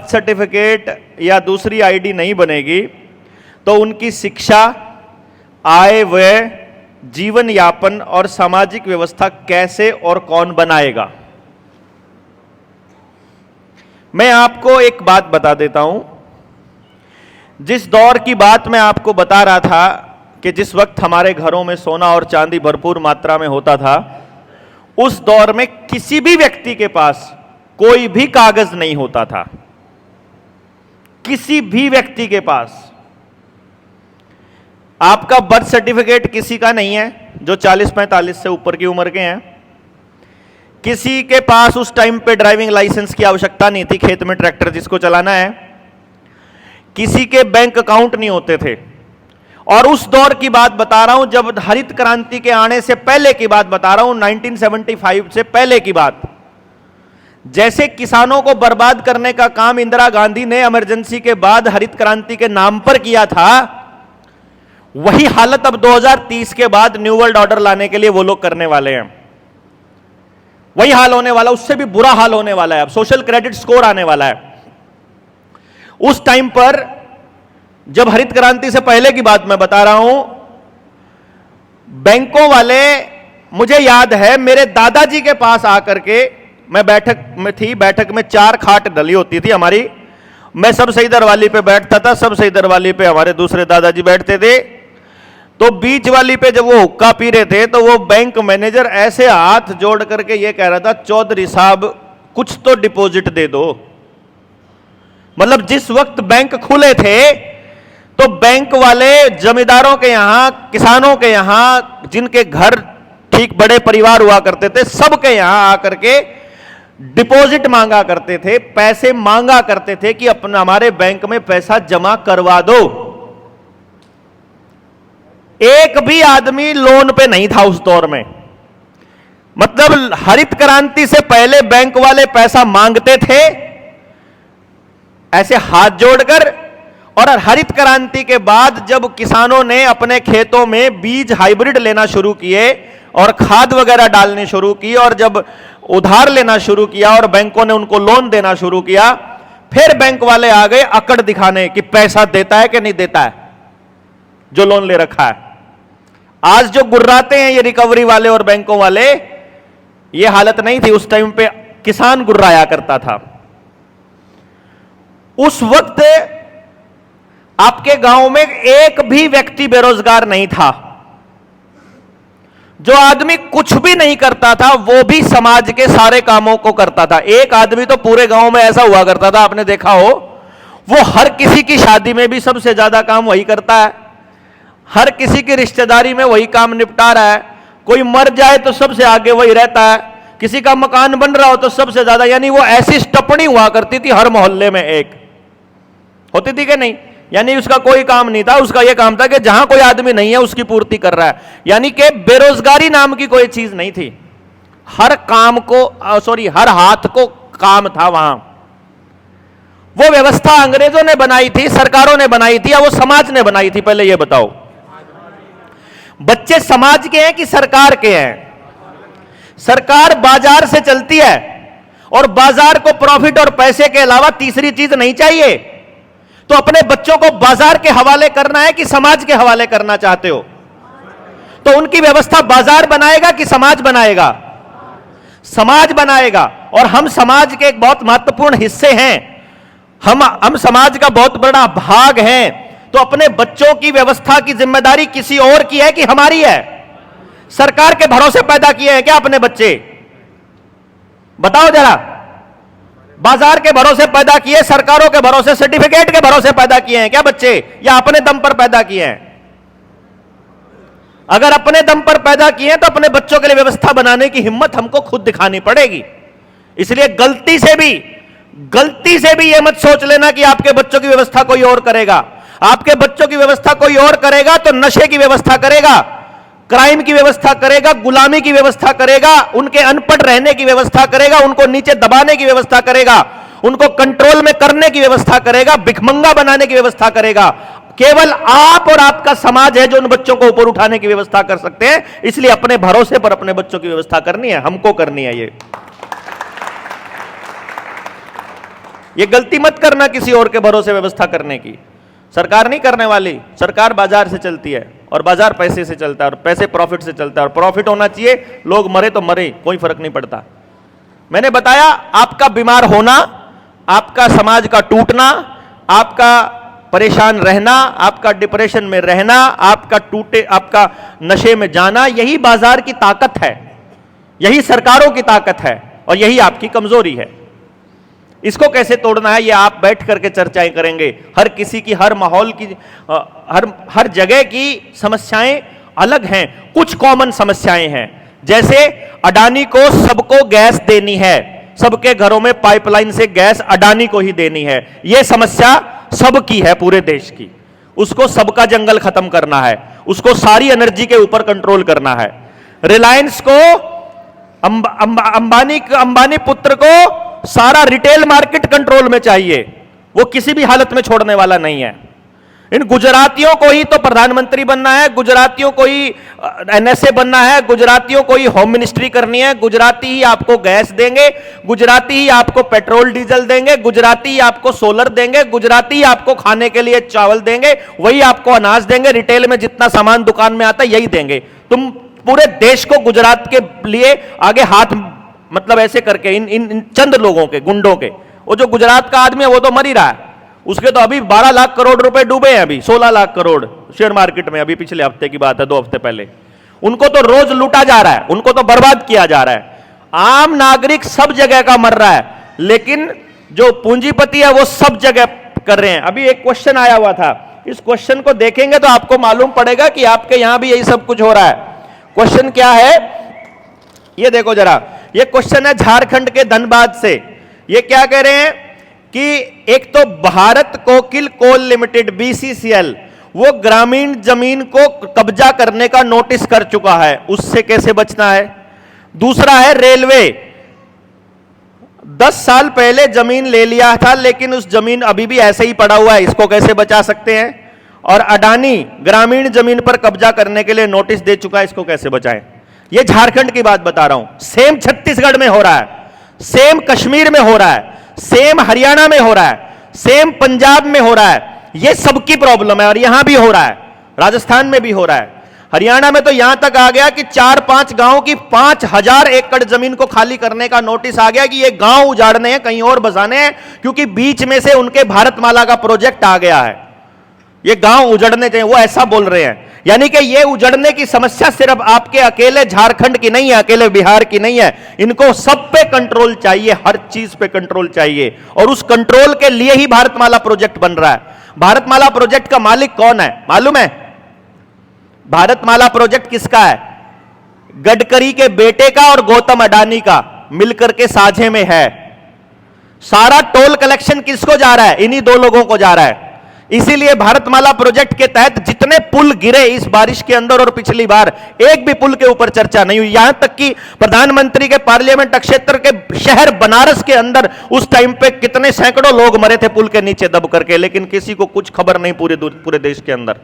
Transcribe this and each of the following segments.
Certificate या दूसरी ID नहीं बनेगी तो उनकी शिक्षा, आय, व्यय, जीवन यापन और सामाजिक व्यवस्था कैसे और कौन बनाएगा। मैं आपको एक बात बता देता हूं। जिस दौर की बात मैं आपको बता रहा था कि जिस वक्त हमारे घरों में सोना और चांदी भरपूर मात्रा में होता था, उस दौर में किसी भी व्यक्ति के पास कोई भी कागज नहीं होता था। किसी भी व्यक्ति के पास आपका बर्थ सर्टिफिकेट किसी का नहीं है जो 40-45 से ऊपर की उम्र के हैं। किसी के पास उस टाइम पे ड्राइविंग लाइसेंस की आवश्यकता नहीं थी, खेत में ट्रैक्टर जिसको चलाना है। किसी के बैंक अकाउंट नहीं होते थे। और उस दौर की बात बता रहा हूं, जब हरित क्रांति के आने से पहले की बात बता रहा हूं, 1975 से पहले की बात। जैसे किसानों को बर्बाद करने का काम इंदिरा गांधी ने इमरजेंसी के बाद हरित क्रांति के नाम पर किया था, वही हालत अब 2030 के बाद न्यू वर्ल्ड ऑर्डर लाने के लिए वो लोग करने वाले हैं। वही हाल होने वाला, उससे भी बुरा हाल होने वाला है। अब सोशल क्रेडिट स्कोर आने वाला है। उस टाइम पर जब हरित क्रांति से पहले की बात मैं बता रहा हूं, बैंकों वाले, मुझे याद है मेरे दादाजी के पास आकर के, मैं बैठक में थी, बैठक में 4 खाट डली होती थी हमारी। मैं सबसे इधर वाली पे बैठता था, सबसे इधर वाली पे हमारे दूसरे दादाजी बैठते थे। तो बीच वाली पे जब वो हुक्का पी रहे थे तो वो बैंक मैनेजर ऐसे हाथ जोड़ करके ये कह रहा था, चौधरी साहब कुछ तो डिपॉजिट दे दो। मतलब जिस वक्त बैंक खुले थे तो बैंक वाले जमींदारों के यहां, किसानों के यहां, जिनके घर ठीक बड़े परिवार हुआ करते थे, सबके यहां आकर के डिपॉजिट मांगा करते थे, पैसे मांगा करते थे कि अपना हमारे बैंक में पैसा जमा करवा दो। एक भी आदमी लोन पे नहीं था उस दौर में। मतलब हरित क्रांति से पहले बैंक वाले पैसा मांगते थे ऐसे हाथ जोड़कर, और हरित क्रांति के बाद जब किसानों ने अपने खेतों में बीज हाइब्रिड लेना शुरू किए और खाद वगैरह डालनी शुरू की, और जब उधार लेना शुरू किया और बैंकों ने उनको लोन देना शुरू किया, फिर बैंक वाले आ गए अकड़ दिखाने कि पैसा देता है कि नहीं देता है जो लोन ले रखा है। आज जो गुर्राते हैं ये रिकवरी वाले और बैंकों वाले, ये हालत नहीं थी। उस टाइम पे किसान गुर्राया करता था। उस वक्त आपके गांव में एक भी व्यक्ति बेरोजगार नहीं था। जो आदमी कुछ भी नहीं करता था वो भी समाज के सारे कामों को करता था। एक आदमी तो पूरे गांव में ऐसा हुआ करता था, आपने देखा हो, वो हर किसी की शादी में भी सबसे ज्यादा काम वही करता है, हर किसी की रिश्तेदारी में वही काम निपटा रहा है। कोई मर जाए तो सबसे आगे वही रहता है, किसी का मकान बन रहा हो तो सबसे ज्यादा, यानी वो ऐसी स्टपनी हुआ करती थी हर मोहल्ले में एक होती थी कि नहीं। यानी उसका कोई काम नहीं था, उसका यह काम था कि जहां कोई आदमी नहीं है उसकी पूर्ति कर रहा है। यानी कि बेरोजगारी नाम की कोई चीज नहीं थी। हर काम को, हर हाथ को काम था वहां। वो व्यवस्था अंग्रेजों ने बनाई थी, सरकारों ने बनाई थी, या वो समाज ने बनाई थी? पहले ये बताओ, बच्चे समाज के हैं कि सरकार के हैं? सरकार बाजार से चलती है और बाजार को प्रॉफिट और पैसे के अलावा तीसरी चीज नहीं चाहिए। तो अपने बच्चों को बाजार के हवाले करना है कि समाज के हवाले करना चाहते हो? तो उनकी व्यवस्था बाजार बनाएगा कि समाज बनाएगा? समाज बनाएगा। और हम समाज के एक बहुत महत्वपूर्ण हिस्से हैं, हम समाज का बहुत बड़ा भाग हैं। तो अपने बच्चों की व्यवस्था की जिम्मेदारी किसी और की है कि हमारी है? सरकार के भरोसे पैदा किए हैं क्या अपने बच्चे? बताओ जरा। बाजार के भरोसे पैदा किए, सरकारों के भरोसे, सर्टिफिकेट के भरोसे पैदा किए हैं क्या बच्चे, या अपने दम पर पैदा किए हैं? अगर अपने दम पर पैदा किए हैं तो अपने बच्चों के लिए व्यवस्था बनाने की हिम्मत हमको खुद दिखानी पड़ेगी। इसलिए गलती से भी यह मत सोच लेना कि आपके बच्चों की व्यवस्था कोई और करेगा। आपके बच्चों की व्यवस्था कोई और करेगा तो नशे की व्यवस्था करेगा, क्राइम की व्यवस्था करेगा, गुलामी की व्यवस्था करेगा, उनके अनपढ़ रहने की व्यवस्था करेगा, उनको नीचे दबाने की व्यवस्था करेगा, उनको कंट्रोल में करने की व्यवस्था करेगा, भिखमंगा बनाने की व्यवस्था करेगा। केवल आप और आपका समाज है जो उन बच्चों को ऊपर उठाने की व्यवस्था कर सकते हैं। इसलिए अपने भरोसे पर अपने बच्चों की व्यवस्था करनी है, हमको करनी है। ये ये गलती मत करना किसी और के भरोसे व्यवस्था करने की। सरकार नहीं करने वाली, सरकार बाजार से चलती है और बाजार पैसे से चलता है और पैसे प्रॉफिट से चलता है और प्रॉफिट होना चाहिए, लोग मरे तो मरे, कोई फर्क नहीं पड़ता। मैंने बताया आपका बीमार होना, आपका समाज का टूटना, आपका परेशान रहना, आपका डिप्रेशन में रहना, आपका नशे में जाना, यही बाजार की ताकत है, यही सरकारों की ताकत है और यही आपकी कमजोरी है। इसको कैसे तोड़ना है, ये आप बैठ करके चर्चाएं करेंगे। हर किसी की, हर माहौल की, हर जगह की समस्याएं अलग हैं, कुछ कॉमन समस्याएं हैं। जैसे अडानी को सबको गैस देनी है, सबके घरों में पाइपलाइन से गैस अडानी को ही देनी है, यह समस्या सबकी है, पूरे देश की। उसको सबका जंगल खत्म करना है, उसको सारी एनर्जी के ऊपर कंट्रोल करना है। रिलायंस को, अंबानी पुत्र को सारा रिटेल मार्केट कंट्रोल में चाहिए, वो किसी भी हालत में छोड़ने वाला नहीं है। इन गुजरातियों को ही तो प्रधानमंत्री बनना है, गुजरातियों को ही एनएसए बनना है, गुजरातियों को ही होम मिनिस्ट्री करनी है, गुजराती ही आपको गैस देंगे, गुजराती ही आपको पेट्रोल डीजल देंगे, गुजराती ही आपको सोलर देंगे, गुजराती ही आपको खाने के लिए चावल देंगे, वही आपको अनाज देंगे, रिटेल में जितना सामान दुकान में आता है यही देंगे। तुम पूरे देश को गुजरात के लिए आगे हाथ, मतलब ऐसे करके इन चंद लोगों के, गुंडों के, वो जो गुजरात का आदमी है वो तो मर ही रहा है, उसके तो अभी 12 लाख करोड़ रुपए डूबे हैं, अभी 16 लाख करोड़ शेयर मार्केट में, अभी पिछले हफ्ते की बात है, 2 हफ्ते पहले। उनको तो रोज लूटा जा रहा है, उनको तो बर्बाद किया जा रहा है। आम नागरिक सब जगह का मर रहा है, लेकिन जो पूंजीपति है वो सब जगह कर रहे हैं। अभी एक क्वेश्चन आया हुआ था, इस क्वेश्चन को देखेंगे तो आपको मालूम पड़ेगा कि आपके यहां भी यही सब कुछ हो रहा है। क्वेश्चन क्या है, ये देखो जरा, ये क्वेश्चन है झारखंड के धनबाद से। ये क्या कह रहे हैं कि एक तो भारत कोकिल कोल लिमिटेड BCCL वो ग्रामीण जमीन को कब्जा करने का नोटिस कर चुका है, उससे कैसे बचना है। दूसरा है रेलवे, 10 साल पहले जमीन ले लिया था लेकिन उस जमीन अभी भी ऐसे ही पड़ा हुआ है, इसको कैसे बचा सकते हैं। और अडानी ग्रामीण जमीन पर कब्जा करने के लिए नोटिस दे चुका है, इसको कैसे बचाएं। ये झारखंड की बात बता रहा हूं, सेम छत्तीसगढ़ में हो रहा है, सेम कश्मीर में हो रहा है, सेम हरियाणा में हो रहा है, सेम पंजाब में हो रहा है। ये सबकी प्रॉब्लम है और यहां भी हो रहा है, राजस्थान में भी हो रहा है। हरियाणा में तो यहां तक आ गया कि 4-5 गांव की 5000 एकड़ जमीन को खाली करने का नोटिस आ गया कि ये गांव उजाड़ने हैं, कहीं और बसाने हैं, क्योंकि बीच में से उनके भारतमाला का प्रोजेक्ट आ गया है, ये गांव उजड़ने चाहिए, वो ऐसा बोल रहे हैं। यानी कि ये उजड़ने की समस्या सिर्फ आपके अकेले झारखंड की नहीं है, अकेले बिहार की नहीं है, इनको सब पे कंट्रोल चाहिए, हर चीज पे कंट्रोल चाहिए। और उस कंट्रोल के लिए ही भारतमाला प्रोजेक्ट बन रहा है। भारतमाला प्रोजेक्ट का मालिक कौन है मालूम है? भारतमाला प्रोजेक्ट किसका है? गडकरी के बेटे का और गौतम अडानी का मिलकर के साझे में है। सारा टोल कलेक्शन किसको जा रहा है? इन्हीं 2 लोगों को जा रहा है। इसीलिए भारतमाला प्रोजेक्ट के तहत जितने पुल गिरे इस बारिश के अंदर और पिछली बार, एक भी पुल के ऊपर चर्चा नहीं हुई। यहां तक कि प्रधानमंत्री के पार्लियामेंट क्षेत्र के शहर बनारस के अंदर उस टाइम पे कितने सैकड़ों लोग मरे थे पुल के नीचे दब करके, लेकिन किसी को कुछ खबर नहीं पूरे देश के अंदर।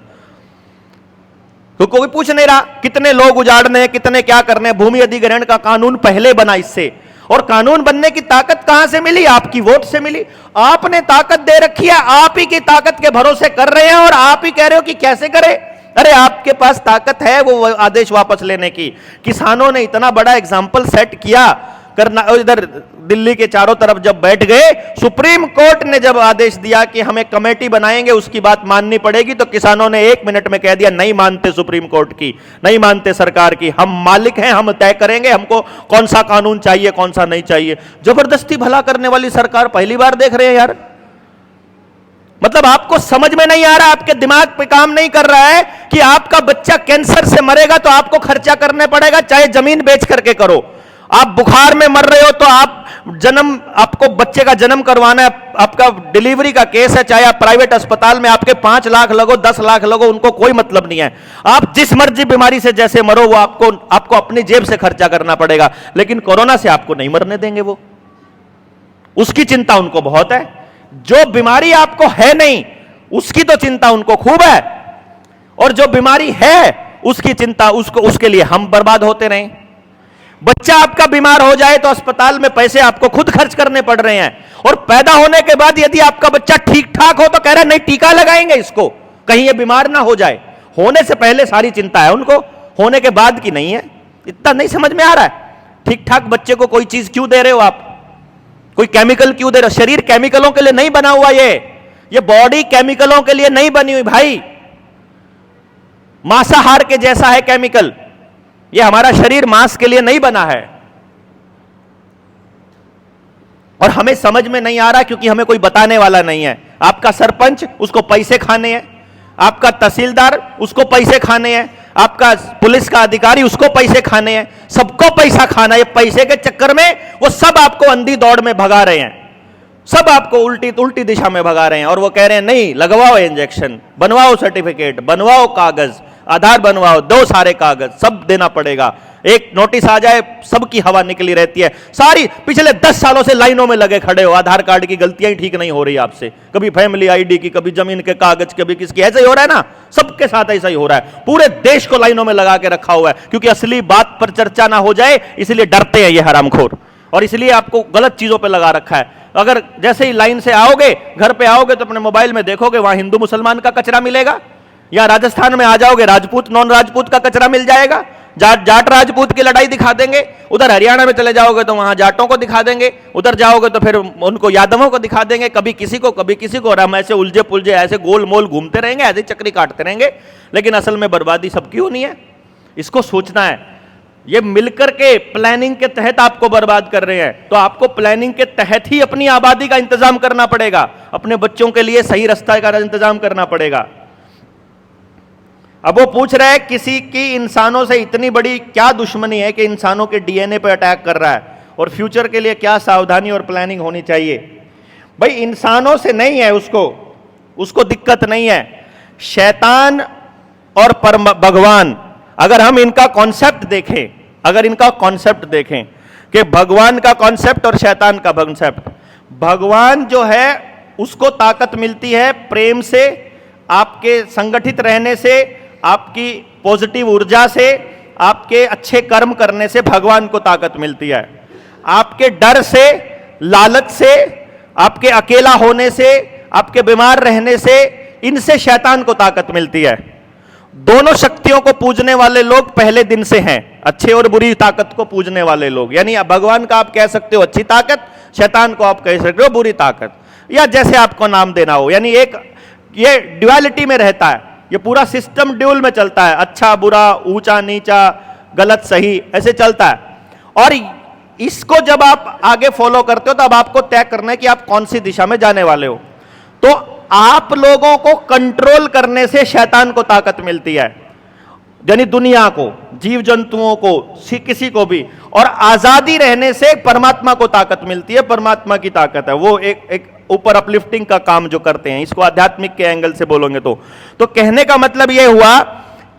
तो कोई पूछ नहीं रहा कितने लोग उजाड़ने हैं, कितने क्या करने हैं। भूमि अधिग्रहण का कानून पहले बना इससे, और कानून बनने की ताकत कहां से मिली? आपकी वोट से मिली। आपने ताकत दे रखी है, आप ही की ताकत के भरोसे कर रहे हैं और आप ही कह रहे हो कि कैसे करें। अरे आपके पास ताकत है वो आदेश वापस लेने की। किसानों ने इतना बड़ा एग्जाम्पल सेट किया, करना इधर दिल्ली के चारों तरफ जब बैठ गए, सुप्रीम कोर्ट ने जब आदेश दिया कि हमें कमेटी बनाएंगे, उसकी बात माननी पड़ेगी, तो किसानों ने 1 मिनट में कह दिया नहीं मानते सुप्रीम कोर्ट की, नहीं मानते सरकार की, हम मालिक हैं, हम तय करेंगे हमको कौन सा कानून चाहिए कौन सा नहीं चाहिए। जबरदस्ती भला करने वाली सरकार पहली बार देख रहे हैं यार। मतलब आपको समझ में नहीं आ रहा, आपके दिमाग पे काम नहीं कर रहा है कि आपका बच्चा कैंसर से मरेगा तो आपको खर्चा करने पड़ेगा, चाहे जमीन बेच करके करो। आप बुखार में मर रहे हो तो आपको बच्चे का जन्म करवाना है, आपका डिलीवरी का केस है, चाहे आप प्राइवेट अस्पताल में आपके 5 लाख लगो 10 लाख लगो, उनको कोई मतलब नहीं है। आप जिस मर्जी बीमारी से जैसे मरो वो आपको अपनी जेब से खर्चा करना पड़ेगा, लेकिन कोरोना से आपको नहीं मरने देंगे वो, उसकी चिंता उनको बहुत है। जो बीमारी आपको है नहीं उसकी तो चिंता उनको खूब है, और जो बीमारी है उसकी चिंता उसके लिए हम बर्बाद होते रहें। बच्चा आपका बीमार हो जाए तो अस्पताल में पैसे आपको खुद खर्च करने पड़ रहे हैं, और पैदा होने के बाद यदि आपका बच्चा ठीक ठाक हो तो कह रहा है नहीं टीका लगाएंगे इसको, कहीं ये बीमार ना हो जाए। होने से पहले सारी चिंता है उनको, होने के बाद की नहीं है। इतना नहीं समझ में आ रहा है? ठीक ठाक बच्चे को कोई चीज क्यों दे रहे हो आप? कोई केमिकल क्यों दे रहे हो? शरीर केमिकलों के लिए नहीं बना हुआ, ये बॉडी केमिकलों के लिए नहीं बनी हुई भाई। मांसाहार के जैसा है केमिकल, ये हमारा शरीर मांस के लिए नहीं बना है। और हमें समझ में नहीं आ रहा क्योंकि हमें कोई बताने वाला नहीं है। आपका सरपंच, उसको पैसे खाने हैं, आपका तहसीलदार, उसको पैसे खाने हैं, आपका पुलिस का अधिकारी, उसको पैसे खाने हैं, सबको पैसा खाना है। पैसे के चक्कर में वो सब आपको अंधी दौड़ में भगा रहे हैं, सब आपको उल्टी दिशा में भगा रहे हैं। और वो कह रहे हैं नहीं लगवाओ इंजेक्शन, बनवाओ सर्टिफिकेट, बनवाओ कागज, आधार बनवाओ, दो सारे कागज, सब देना पड़ेगा। एक नोटिस आ जाए सबकी हवा निकली रहती है। सारी पिछले 10 सालों से लाइनों में लगे खड़े हो, आधार कार्ड की गलतियां ही ठीक नहीं हो रही आपसे, कभी फैमिली आईडी की, कभी जमीन के कागज, कभी किसकी, ऐसा ही हो रहा है ना, सबके साथ ऐसा ही हो रहा है। पूरे देश को लाइनों में लगा के रखा हुआ है, क्योंकि असली बात पर चर्चा ना हो जाए इसलिए डरते हैं ये हरामखोर, और इसलिए आपको गलत चीजों पर लगा रखा है। अगर जैसे ही लाइन से आओगे, घर पे आओगे तो अपने मोबाइल में देखोगे वहां हिंदू मुसलमान का कचरा मिलेगा, या राजस्थान में आ जाओगे राजपूत नॉन राजपूत का कचरा मिल जाएगा, जाट राजपूत की लड़ाई दिखा देंगे। उधर हरियाणा में चले जाओगे तो वहां जाटों को दिखा देंगे, उधर जाओगे तो फिर उनको यादवों को दिखा देंगे, कभी किसी को कभी किसी को, और हम ऐसे उलझे पुलझे ऐसे गोल मोल घूमते रहेंगे, ऐसे चक्री काटते रहेंगे। लेकिन असल में बर्बादी सबकी होनी है, इसको सोचना है। ये मिलकर के प्लानिंग के तहत आपको बर्बाद कर रहे हैं, तो आपको प्लानिंग के तहत ही अपनी आबादी का इंतजाम करना पड़ेगा, अपने बच्चों के लिए सही रास्ता का इंतजाम करना पड़ेगा। अब वो पूछ रहे हैं किसी की इंसानों से इतनी बड़ी क्या दुश्मनी है कि इंसानों के डीएनए पर अटैक कर रहा है, और फ्यूचर के लिए क्या सावधानी और प्लानिंग होनी चाहिए। भाई इंसानों से नहीं है, उसको दिक्कत नहीं है, शैतान और भगवान, अगर हम इनका कॉन्सेप्ट देखें, अगर इनका कॉन्सेप्ट देखें कि भगवान का कॉन्सेप्ट और शैतान का कॉन्सेप्ट, भगवान जो है उसको ताकत मिलती है प्रेम से, आपके संगठित रहने से, आपकी पॉजिटिव ऊर्जा से, आपके अच्छे कर्म करने से भगवान को ताकत मिलती है। आपके डर से, लालच से, आपके अकेला होने से, आपके बीमार रहने से, इनसे शैतान को ताकत मिलती है। दोनों शक्तियों को पूजने वाले लोग पहले दिन से हैं, अच्छे और बुरी ताकत को पूजने वाले लोग। यानी भगवान का आप कह सकते हो अच्छी ताकत, शैतान को आप कह सकते हो बुरी ताकत, या जैसे आपको नाम देना हो। यानी एक ये ड्युअलिटी में रहता है, ये पूरा सिस्टम ड्यूल में चलता है, अच्छा बुरा, ऊंचा नीचा, गलत सही, ऐसे चलता है। और इसको जब आप आगे फॉलो करते हो तब आपको तय करना है कि आप कौन सी दिशा में जाने वाले हो। तो आप लोगों को कंट्रोल करने से शैतान को ताकत मिलती है, यानी दुनिया को, जीव जंतुओं को, किसी को भी। और आजादी रहने से परमात्मा को ताकत मिलती है, परमात्मा की ताकत है, वो एक ऊपर अपलिफ्टिंग का काम जो करते हैं, इसको आध्यात्मिक के एंगल से बोलोगे तो कहने का मतलब यह हुआ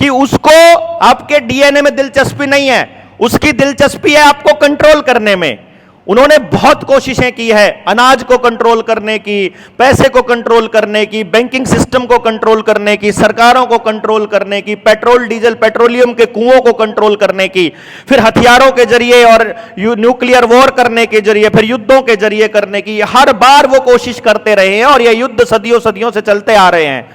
कि उसको आपके डीएनए में दिलचस्पी नहीं है, उसकी दिलचस्पी है आपको कंट्रोल करने में। उन्होंने बहुत कोशिशें की है अनाज को कंट्रोल करने की, पैसे को कंट्रोल करने की, बैंकिंग सिस्टम को कंट्रोल करने की, सरकारों को कंट्रोल करने की, पेट्रोल डीजल पेट्रोलियम के कुओं को कंट्रोल करने की, फिर हथियारों के जरिए और न्यूक्लियर वॉर करने के जरिए, फिर युद्धों के जरिए करने की। हर बार वो कोशिश करते रहे हैं और ये युद्ध सदियों सदियों से चलते आ रहे हैं।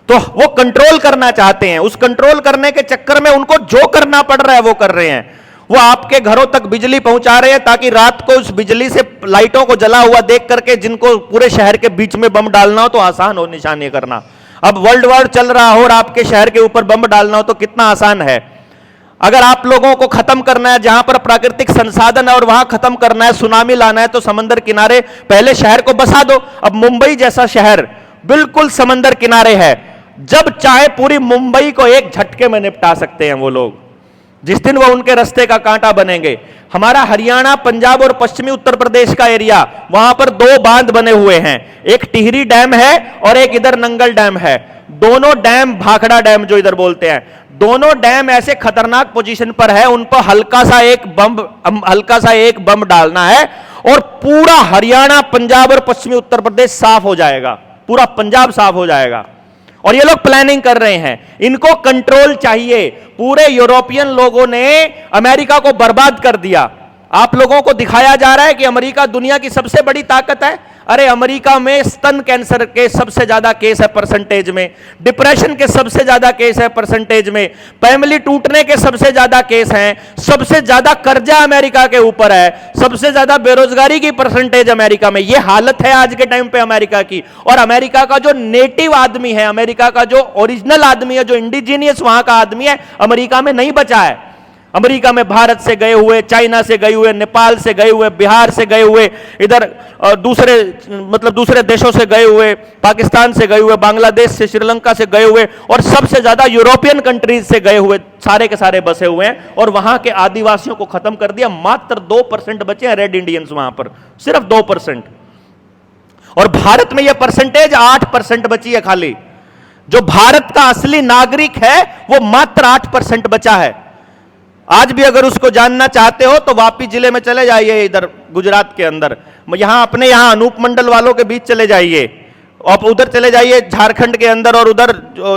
तो वो कंट्रोल करना चाहते हैं, उस कंट्रोल करने के चक्कर में उनको जो करना पड़ रहा है वो कर रहे हैं। वो आपके घरों तक बिजली पहुंचा रहे हैं ताकि रात को उस बिजली से लाइटों को जला हुआ देख करके जिनको पूरे शहर के बीच में बम डालना हो तो आसान हो निशान ये करना। अब वर्ल्ड वॉर चल रहा हो और आपके शहर के ऊपर बम डालना हो तो कितना आसान है। अगर आप लोगों को खत्म करना है, जहां पर प्राकृतिक संसाधन है और वहां खत्म करना है, सुनामी लाना है, तो समंदर किनारे पहले शहर को बसा दो। अब मुंबई जैसा शहर बिल्कुल समंदर किनारे है, जब चाहे पूरी मुंबई को एक झटके में निपटा सकते हैं वो लोग, जिस दिन वो उनके रास्ते का कांटा बनेंगे। हमारा हरियाणा, पंजाब और पश्चिमी उत्तर प्रदेश का एरिया, वहां पर 2 बांध बने हुए हैं, एक टिहरी डैम है और एक इधर नंगल डैम है। दोनों डैम, भाखड़ा डैम जो इधर बोलते हैं, दोनों डैम ऐसे खतरनाक पोजीशन पर है, उन पर हल्का सा एक बम डालना है और पूरा हरियाणा, पंजाब और पश्चिमी उत्तर प्रदेश साफ हो जाएगा, पूरा पंजाब साफ हो जाएगा। और ये लोग प्लानिंग कर रहे हैं। इनको कंट्रोल चाहिए। पूरे यूरोपियन लोगों ने अमेरिका को बर्बाद कर दिया। आप लोगों को दिखाया जा रहा है कि अमेरिका दुनिया की सबसे बड़ी ताकत है। अरे अमेरिका में स्तन कैंसर के सबसे ज्यादा केस है परसेंटेज में, डिप्रेशन के सबसे ज्यादा केस है परसेंटेज में, फैमिली टूटने के सबसे ज्यादा केस हैं, सबसे ज्यादा कर्जा अमेरिका के ऊपर है, सबसे ज्यादा बेरोजगारी की परसेंटेज अमेरिका में। यह हालत है आज के टाइम पे अमेरिका की। और अमेरिका का जो नेटिव आदमी है, अमेरिका का जो ओरिजिनल आदमी है, जो इंडिजीनियस वहां का आदमी है, अमेरिका में नहीं बचा है। अमेरिका में भारत से गए हुए, चाइना से गए हुए, नेपाल से गए हुए, बिहार से गए हुए, इधर दूसरे देशों से गए हुए, पाकिस्तान से गए हुए, बांग्लादेश से, श्रीलंका से गए हुए, और सबसे ज्यादा यूरोपियन कंट्रीज से गए हुए सारे के सारे बसे हुए हैं। और वहां के आदिवासियों को खत्म कर दिया। मात्र 2% बचे हैं रेड इंडियंस वहां पर, सिर्फ 2%। और भारत में यह परसेंटेज 8% बची है खाली। जो भारत का असली नागरिक है वो मात्र 8% बचा है। आज भी अगर उसको जानना चाहते हो तो वापी जिले में चले जाइए, इधर गुजरात के अंदर, अपने यहां अनूप मंडल वालों के बीच चले जाइए, और उधर चले जाइए झारखंड के अंदर, और उधर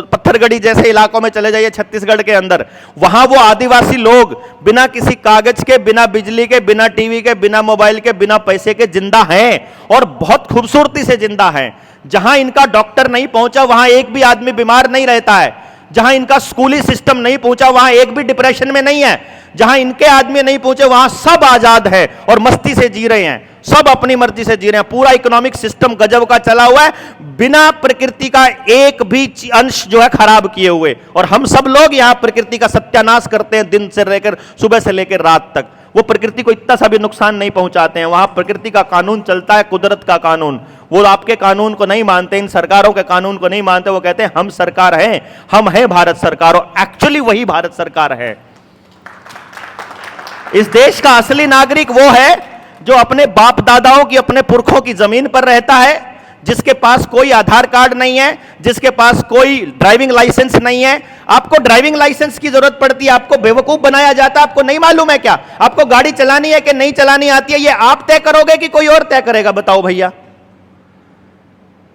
पत्थरगढ़ी जैसे इलाकों में चले जाइए छत्तीसगढ़ के अंदर। वहां वो आदिवासी लोग बिना किसी कागज के, बिना बिजली के, बिना टीवी के, बिना मोबाइल के, बिना पैसे के जिंदा हैं, और बहुत खूबसूरती से जिंदा हैं। जहां इनका डॉक्टर नहीं पहुंचा वहां एक भी आदमी बीमार नहीं रहता है। जहां इनका स्कूली सिस्टम नहीं पहुंचा वहां एक भी डिप्रेशन में नहीं है। जहां इनके आदमी नहीं पहुंचे वहां सब आजाद है और मस्ती से जी रहे हैं, सब अपनी मर्जी से जी रहे हैं। पूरा इकोनॉमिक सिस्टम गजब का चला हुआ है, बिना प्रकृति का एक भी अंश जो है खराब किए हुए। और हम सब लोग यहां प्रकृति का सत्यानाश करते हैं, दिन से लेकर सुबह से लेकर रात तक। वो प्रकृति को इतना सा भी नुकसान नहीं पहुंचाते हैं। वहां प्रकृति का कानून चलता है, कुदरत का कानून। वो आपके कानून को नहीं मानते, इन सरकारों के कानून को नहीं मानते। वो कहते हैं हम सरकार हैं, हम हैं भारत सरकार, और एक्चुअली वही भारत सरकार है। इस देश का असली नागरिक वो है जो अपने बाप दादाओं की, अपने पुरखों की जमीन पर रहता है, जिसके पास कोई आधार कार्ड नहीं है, जिसके पास कोई ड्राइविंग लाइसेंस नहीं है। आपको ड्राइविंग लाइसेंस की जरूरत पड़ती है, आपको बेवकूफ बनाया जाता है। आपको नहीं मालूम है क्या आपको गाड़ी चलानी है कि नहीं चलानी आती है? ये आप तय करोगे कि कोई और तय करेगा? बताओ भैया।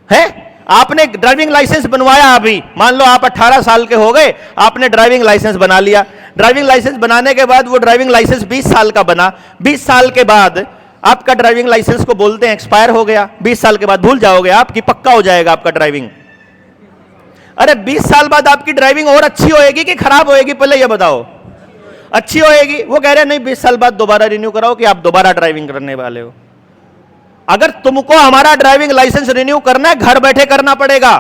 है आपने ड्राइविंग लाइसेंस बनवाया, अभी मान लो आप 18 साल के हो गए, आपने ड्राइविंग लाइसेंस बना लिया। ड्राइविंग लाइसेंस बनाने के बाद वो ड्राइविंग लाइसेंस 20 साल का बना। 20 साल के बाद आपका ड्राइविंग लाइसेंस को बोलते हैं एक्सपायर हो गया। 20 साल के बाद भूल जाओगे आपकी, पक्का हो जाएगा आपका ड्राइविंग। अरे 20 साल बाद आपकी ड्राइविंग और अच्छी होएगी कि खराब होएगी? पहले ये बताओ। अच्छी होएगी। वो कह रहे हैं नहीं 20 साल बाद दोबारा रिन्यू कराओ कि आप दोबारा ड्राइविंग करने वाले हो। अगर तुमको हमारा ड्राइविंग लाइसेंस रिन्यू करना है, घर बैठे करना पड़ेगा।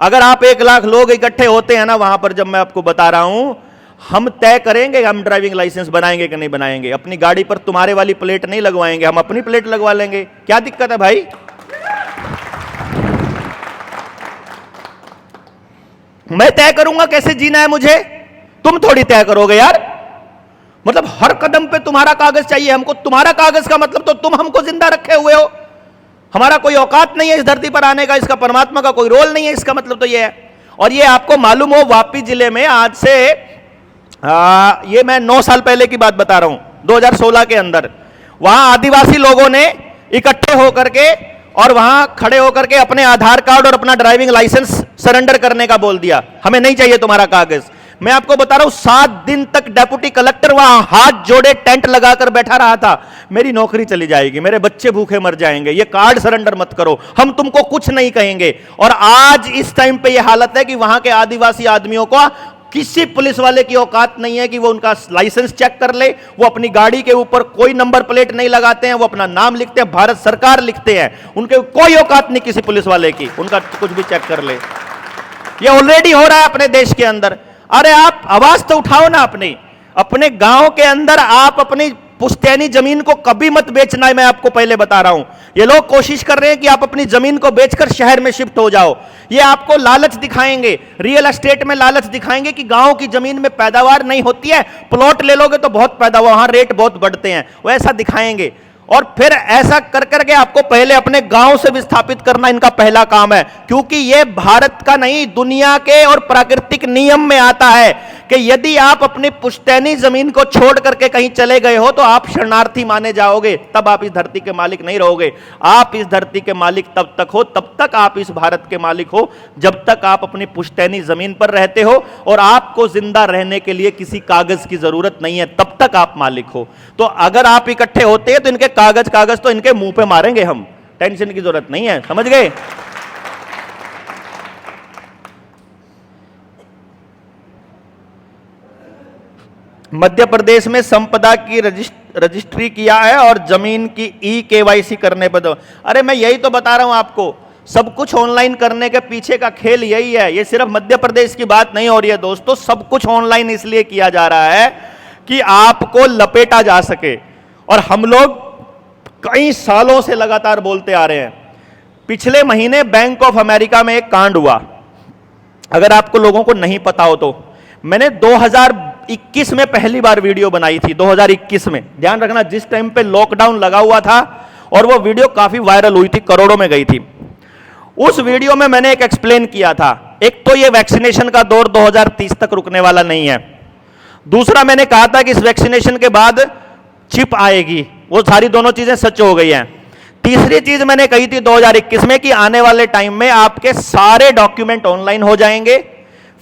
अगर आप 1 लाख लोग इकट्ठे होते हैं ना वहां पर, जब मैं आपको बता रहा हूं, हम तय करेंगे हम ड्राइविंग लाइसेंस बनाएंगे कि नहीं बनाएंगे। अपनी गाड़ी पर तुम्हारे वाली प्लेट नहीं लगवाएंगे, हम अपनी प्लेट लगवा लेंगे। क्या दिक्कत है भाई? मैं तय करूंगा कैसे जीना है मुझे, तुम थोड़ी तय करोगे यार। मतलब हर कदम पे तुम्हारा कागज चाहिए हमको। तुम्हारा कागज का मतलब तो तुम हमको जिंदा रखे हुए हो। हमारा कोई औकात नहीं है इस धरती पर आने का, इसका परमात्मा का कोई रोल नहीं है, इसका मतलब तो यह है। और ये आपको मालूम हो, वापी जिले में आज से ये मैं 9 साल पहले की बात बता रहा हूं, 2016 के अंदर, वहां आदिवासी लोगों ने इकट्ठे होकर के और वहां खड़े होकर के अपने आधार कार्ड और अपना ड्राइविंग लाइसेंस सरेंडर करने का बोल दिया। हमें नहीं चाहिए तुम्हारा कागज। मैं आपको बता रहा हूं 7 दिन तक डेप्यूटी कलेक्टर वहां हाथ जोड़े टेंट लगाकर बैठा रहा था। मेरी नौकरी चली जाएगी, मेरे बच्चे भूखे मर जाएंगे, ये कार्ड सरेंडर मत करो, हम तुमको कुछ नहीं कहेंगे। और आज इस टाइम पे ये हालत है कि वहां के आदिवासी आदमियों को किसी पुलिस वाले की औकात नहीं है कि वो उनका लाइसेंस चेक कर ले। वो अपनी गाड़ी के ऊपर कोई नंबर प्लेट नहीं लगाते हैं, वो अपना नाम लिखते हैं, भारत सरकार लिखते हैं। उनके कोई औकात नहीं किसी पुलिस वाले की, उनका कुछ भी चेक कर ले। ये ऑलरेडी हो रहा है अपने देश के अंदर। अरे आप आवाज तो उठाओ ना अपने गांव के अंदर। आप अपनी पुश्तैनी जमीन को कभी मत बेचना है, मैं आपको पहले बता रहा हूं। ये लोग कोशिश कर रहे हैं कि आप अपनी जमीन को बेचकर शहर में शिफ्ट हो जाओ। ये आपको लालच दिखाएंगे, रियल एस्टेट में लालच दिखाएंगे कि गांव की जमीन में पैदावार नहीं होती है, प्लॉट ले लोगे तो बहुत पैदावार, वहां रेट बहुत बढ़ते हैं, वो ऐसा दिखाएंगे। और फिर ऐसा कर करके आपको पहले अपने गांव से विस्थापित करना इनका पहला काम है, क्योंकि यह भारत का नहीं दुनिया के और प्राकृतिक नियम में आता है कि यदि आप अपनी पुश्तैनी जमीन को छोड़ करके कहीं चले गए हो तो आप शरणार्थी माने जाओगे, तब आप इस धरती के मालिक नहीं रहोगे। आप इस धरती के मालिक तब तक हो, तब तक आप इस भारत के मालिक हो, जब तक आप अपनी पुश्तैनी जमीन पर रहते हो और आपको जिंदा रहने के लिए किसी कागज की जरूरत नहीं है, तब तक आप मालिक हो। तो अगर आप इकट्ठे होते हैं तो इनके कागज तो इनके मुंह पे मारेंगे हम, टेंशन की जरूरत नहीं है, समझ गए? मध्य प्रदेश में संपदा की रजिस्ट्री किया है और जमीन की ई-केवाईसी करने पर अरे मैं यही तो बता रहा हूं आपको, सब कुछ ऑनलाइन करने के पीछे का खेल यही है। ये सिर्फ मध्य प्रदेश की बात नहीं हो रही है दोस्तों, सब कुछ ऑनलाइन इसलिए किया जा रहा है कि आपको लपेटा जा सके। और हम लोग कई सालों से लगातार बोलते आ रहे हैं। पिछले महीने बैंक ऑफ अमेरिका में एक कांड हुआ, अगर आपको लोगों को नहीं पता हो तो। मैंने 2021 में पहली बार वीडियो बनाई थी, 2021 में, ध्यान रखना, जिस टाइम पे लॉकडाउन लगा हुआ था और वो वीडियो काफी वायरल हुई थी, करोड़ों में गई थी। उस वीडियो में मैंने एक एक्सप्लेन किया था, एक तो ये वैक्सीनेशन का दौर 2030 तक रुकने वाला नहीं है, दूसरा मैंने कहा था कि इस वैक्सीनेशन के बाद चिप आएगी, वो सारी दोनों चीजें सच हो गई हैं। तीसरी चीज मैंने कही थी 2021 में कि आने वाले टाइम में आपके सारे डॉक्यूमेंट ऑनलाइन हो जाएंगे,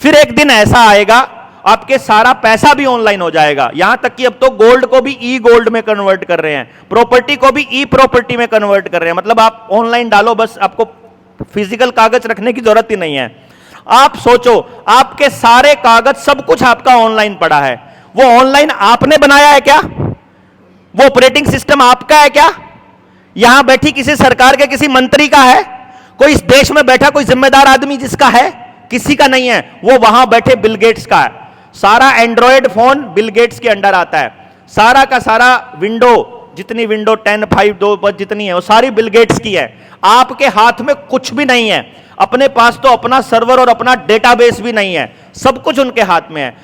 फिर एक दिन ऐसा आएगा आपके सारा पैसा भी ऑनलाइन हो जाएगा। यहां तक कि अब तो गोल्ड को भी ई गोल्ड में कन्वर्ट कर रहे हैं, प्रॉपर्टी को भी ई प्रॉपर्टी में कन्वर्ट कर रहे हैं, मतलब आप ऑनलाइन डालो, बस आपको फिजिकल कागज रखने की जरूरत ही नहीं है। आप सोचो, आपके सारे कागज सब कुछ आपका ऑनलाइन पड़ा है, वो ऑनलाइन आपने बनाया है क्या? वो ऑपरेटिंग सिस्टम आपका है क्या? यहां बैठी किसी सरकार के किसी मंत्री का है? कोई इस देश में बैठा कोई जिम्मेदार आदमी जिसका है? किसी का नहीं है, वो वहां बैठे बिल गेट्स का है। सारा एंड्रॉयड फोन बिल गेट्स के अंडर आता है, सारा का सारा विंडो, जितनी विंडो 10, 5, 2 जितनी है वो सारी बिल गेट्स की है। आपके हाथ में कुछ भी नहीं है, अपने पास तो अपना सर्वर और अपना डेटाबेस भी नहीं है, सब कुछ उनके हाथ में है।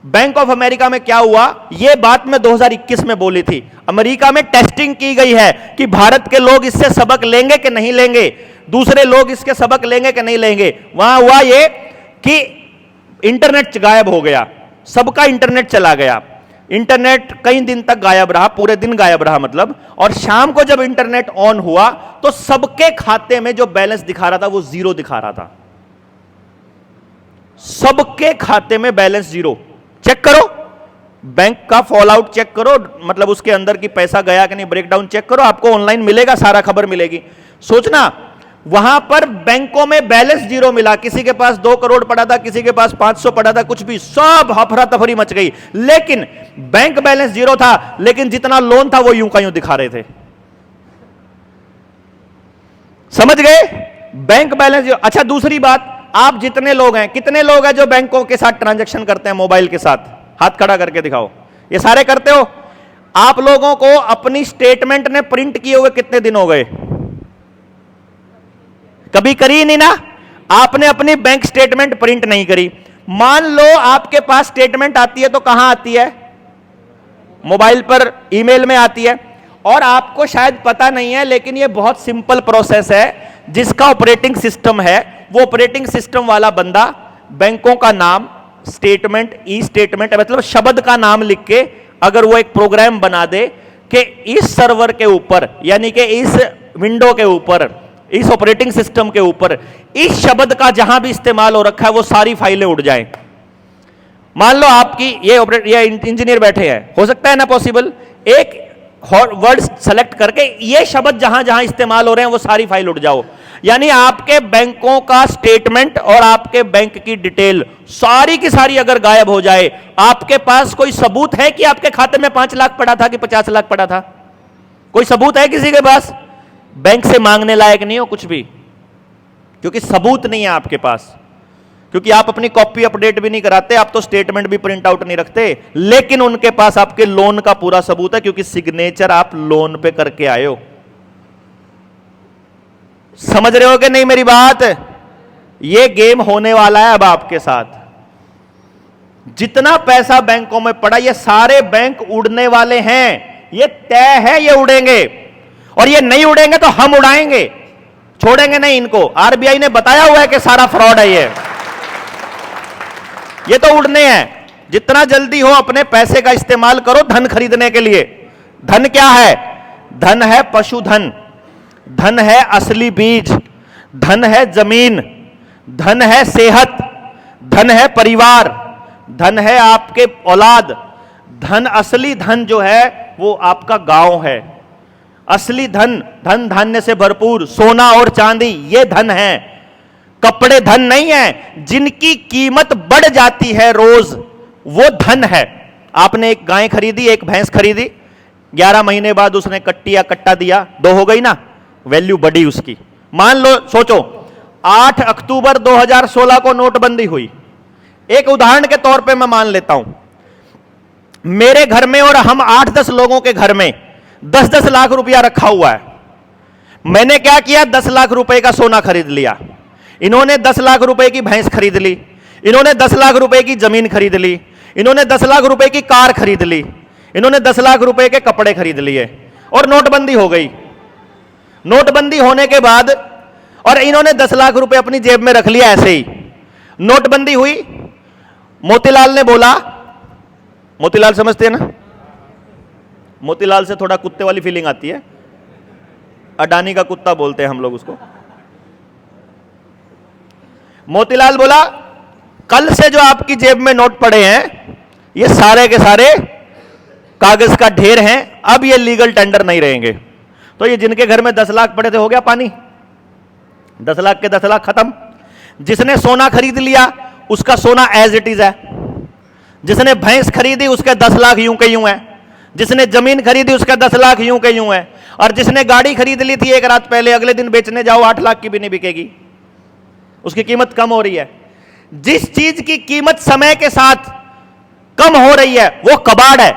बैंक ऑफ अमेरिका में क्या हुआ, यह बात मैं 2021 में बोली थी। अमेरिका में टेस्टिंग की गई है कि भारत के लोग इससे सबक लेंगे कि नहीं लेंगे, दूसरे लोग इसके सबक लेंगे कि नहीं लेंगे। वहां हुआ ये कि इंटरनेट गायब हो गया, सबका इंटरनेट चला गया, इंटरनेट कई दिन तक गायब रहा, पूरे दिन गायब रहा मतलब। और शाम को जब इंटरनेट ऑन हुआ तो सबके खाते में जो बैलेंस दिखा रहा था वो 0 दिखा रहा था, सबके खाते में बैलेंस 0। चेक करो, बैंक का फॉल आउट चेक करो, मतलब उसके अंदर की पैसा गया कि नहीं, ब्रेकडाउन चेक करो, आपको ऑनलाइन मिलेगा, सारा खबर मिलेगी। सोचना, वहां पर बैंकों में बैलेंस 0 मिला, किसी के पास 2 करोड़ पड़ा था, किसी के पास 500 पड़ा था, कुछ भी, सब हफरा तफरी मच गई। लेकिन बैंक बैलेंस 0 था, लेकिन जितना लोन था वो यूं का यूं दिखा रहे थे। समझ गए? Bank balance 0। अच्छा, दूसरी बात, आप जितने लोग हैं, कितने लोग हैं जो बैंकों के साथ ट्रांजैक्शन करते हैं मोबाइल के साथ? हाथ खड़ा करके दिखाओ। ये सारे करते हो? आप लोगों को अपनी स्टेटमेंट ने प्रिंट किए हुए कितने दिन हो गए? कभी करी नहीं ना? आपने अपनी बैंक स्टेटमेंट प्रिंट नहीं करी। मान लो आपके पास स्टेटमेंट आती है तो कहां आती है? मोबाइल पर, ईमेल में आती है। और आपको शायद पता नहीं है, लेकिन यह बहुत सिंपल प्रोसेस है। जिसका ऑपरेटिंग सिस्टम है, वो ऑपरेटिंग सिस्टम वाला बंदा बैंकों का नाम, स्टेटमेंट, ई स्टेटमेंट, मतलब शब्द का नाम लिख के अगर वो एक प्रोग्राम बना दे कि इस सर्वर के ऊपर, यानी कि इस विंडो के ऊपर, इस ऑपरेटिंग सिस्टम के ऊपर इस शब्द का जहां भी इस्तेमाल हो रखा है वो सारी फाइलें उड़ जाएं। मान लो आपकी ये इंजीनियर बैठे हैं, हो सकता है ना पॉसिबल, एक वर्ड सेलेक्ट करके ये शब्द जहां जहां इस्तेमाल हो रहे हैं वो सारी फाइल उड़ जाओ। यानी आपके बैंकों का स्टेटमेंट और आपके बैंक की डिटेल सारी की सारी अगर गायब हो जाए, आपके पास कोई सबूत है कि आपके खाते में 5 लाख पड़ा था कि 50 लाख पड़ा था? कोई सबूत है किसी के पास? बैंक से मांगने लायक नहीं हो कुछ भी, क्योंकि सबूत नहीं है आपके पास, क्योंकि आप अपनी कॉपी अपडेट भी नहीं कराते, आप तो स्टेटमेंट भी प्रिंट आउट नहीं रखते। लेकिन उनके पास आपके लोन का पूरा सबूत है, क्योंकि सिग्नेचर आप लोन पे करके आए हो। समझ रहे हो कि नहीं मेरी बात? ये गेम होने वाला है अब आपके साथ। जितना पैसा बैंकों में पड़ा, ये सारे बैंक उड़ने वाले हैं, ये तय है, ये उड़ेंगे। और ये नहीं उड़ेंगे तो हम उड़ाएंगे, छोड़ेंगे नहीं इनको। आरबीआई ने बताया हुआ है कि सारा फ्रॉड है ये तो उड़ने हैं। जितना जल्दी हो अपने पैसे का इस्तेमाल करो धन खरीदने के लिए। धन क्या है? धन है पशुधन, धन है असली बीज, धन है जमीन, धन है सेहत, धन है परिवार, धन है आपके औलाद। धन, असली धन जो है वो आपका गांव है। असली धन, धन धान्य से भरपूर सोना और चांदी, ये धन है। कपड़े धन नहीं है। जिनकी कीमत बढ़ जाती है रोज, वो धन है। आपने एक गाय खरीदी, एक भैंस खरीदी, 11 महीने बाद उसने कट्टी या कट्टा दिया, 2 हो गई ना, वैल्यू बढ़ी उसकी। मान लो, सोचो 8 अक्टूबर 2016 को नोटबंदी हुई। एक उदाहरण के तौर पे मैं मान लेता हूं, मेरे घर में और हम 8-10 लोगों के घर में 10-10 लाख रुपया रखा हुआ है। मैंने क्या किया? 10 लाख रुपए का सोना खरीद लिया। इन्होंने 10 लाख रुपए की भैंस खरीद ली, इन्होंने 10 लाख रुपए की जमीन खरीद ली, इन्होंने 10 लाख रुपए की कार खरीद ली, इन्होंने 10 लाख रुपए के कपड़े खरीद लिए और नोटबंदी हो गई। नोटबंदी होने के बाद और इन्होंने 10 लाख रुपए अपनी जेब में रख लिया ऐसे ही। नोटबंदी हुई, मोतीलाल ने बोला, मोतीलाल समझते हैं ना? मोतीलाल से थोड़ा कुत्ते वाली फीलिंग आती है, अडानी का कुत्ता बोलते हैं हम लोग उसको। मोतीलाल बोला, कल से जो आपकी जेब में नोट पड़े हैं ये सारे के सारे कागज का ढेर हैं, अब ये लीगल टेंडर नहीं रहेंगे। तो ये जिनके घर में 10 लाख पड़े थे, हो गया पानी, 10 लाख के 10 लाख खत्म। जिसने सोना खरीद लिया उसका सोना एज इट इज है, जिसने भैंस खरीदी उसके 10 लाख यूं के यूं है, जिसने जमीन खरीदी उसका 10 लाख यूं के यूं है, और जिसने गाड़ी खरीद ली थी एक रात पहले, अगले दिन बेचने जाओ 8 लाख की भी नहीं बिकेगी, उसकी कीमत कम हो रही है। जिस चीज की कीमत समय के साथ कम हो रही है वो कबाड़ है।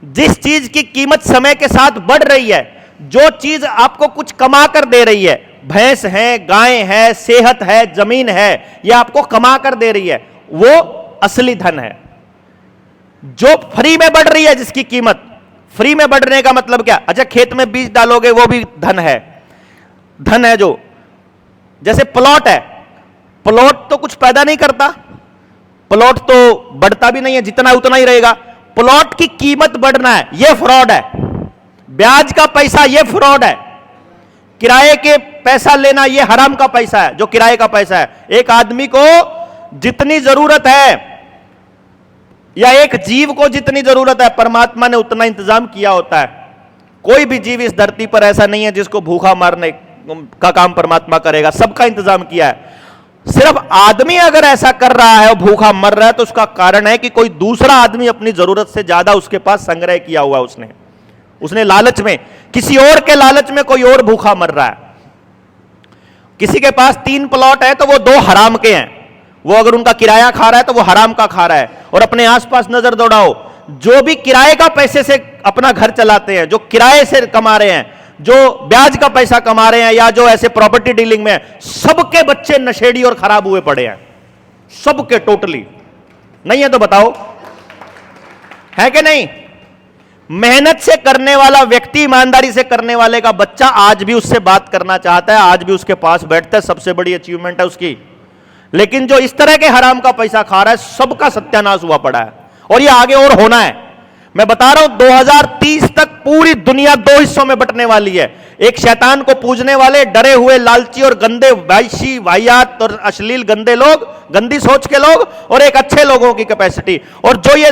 जिस चीज की कीमत समय के साथ बढ़ रही है, जो चीज आपको कुछ कमा कर दे रही है, भैंस है, गाय है, सेहत है, जमीन है, ये आपको कमा कर दे रही है, वो असली धन है। जो फ्री में बढ़ रही है, जिसकी कीमत फ्री में बढ़ने का मतलब क्या? अच्छा, खेत में बीज डालोगे वो भी धन है। धन है जो, जैसे प्लॉट है, प्लॉट तो कुछ पैदा नहीं करता, प्लॉट तो बढ़ता भी नहीं है, जितना उतना ही रहेगा। प्लॉट की कीमत बढ़ना है, यह फ्रॉड है। ब्याज का पैसा, यह फ्रॉड है। किराए के पैसा लेना, यह हराम का पैसा है, जो किराए का पैसा है। एक आदमी को जितनी जरूरत है या एक जीव को जितनी जरूरत है, परमात्मा ने उतना इंतजाम किया होता है। कोई भी जीव इस धरती पर ऐसा नहीं है जिसको भूखा मारने का काम परमात्मा करेगा, सबका इंतजाम किया है। सिर्फ आदमी अगर ऐसा कर रहा है और भूखा मर रहा है तो उसका कारण है कि कोई दूसरा आदमी अपनी जरूरत से ज्यादा उसके पास संग्रह किया हुआ, उसने लालच में, किसी और के लालच में कोई और भूखा मर रहा है। किसी के पास 3 प्लॉट है तो वो 2 हराम के हैं, वो अगर उनका किराया खा रहा है तो वो हराम का खा रहा है। और अपने आसपास नजर दौड़ाओ, जो भी किराए का पैसे से अपना घर चलाते हैं, जो किराए से कमा रहे हैं, जो ब्याज का पैसा कमा रहे हैं, या जो ऐसे प्रॉपर्टी डीलिंग में, सबके बच्चे नशेड़ी और खराब हुए पड़े हैं, सबके टोटली। नहीं है तो बताओ, है कि नहीं? मेहनत से करने वाला व्यक्ति, ईमानदारी से करने वाले का बच्चा आज भी उससे बात करना चाहता है, आज भी उसके पास बैठता है, सबसे बड़ी अचीवमेंट है उसकी। लेकिन जो इस तरह के हराम का पैसा खा रहा है, सबका सत्यानाश हुआ पड़ा है, और ये आगे और होना है। मैं बता रहा हूं, 2030 तक पूरी दुनिया 2 हिस्सों में बंटने वाली है। एक शैतान को पूजने वाले डरे हुए लालची और गंदे वैशी वाहियात और अश्लील गंदे लोग, गंदी सोच के लोग, और एक अच्छे लोगों की कैपेसिटी। और जो ये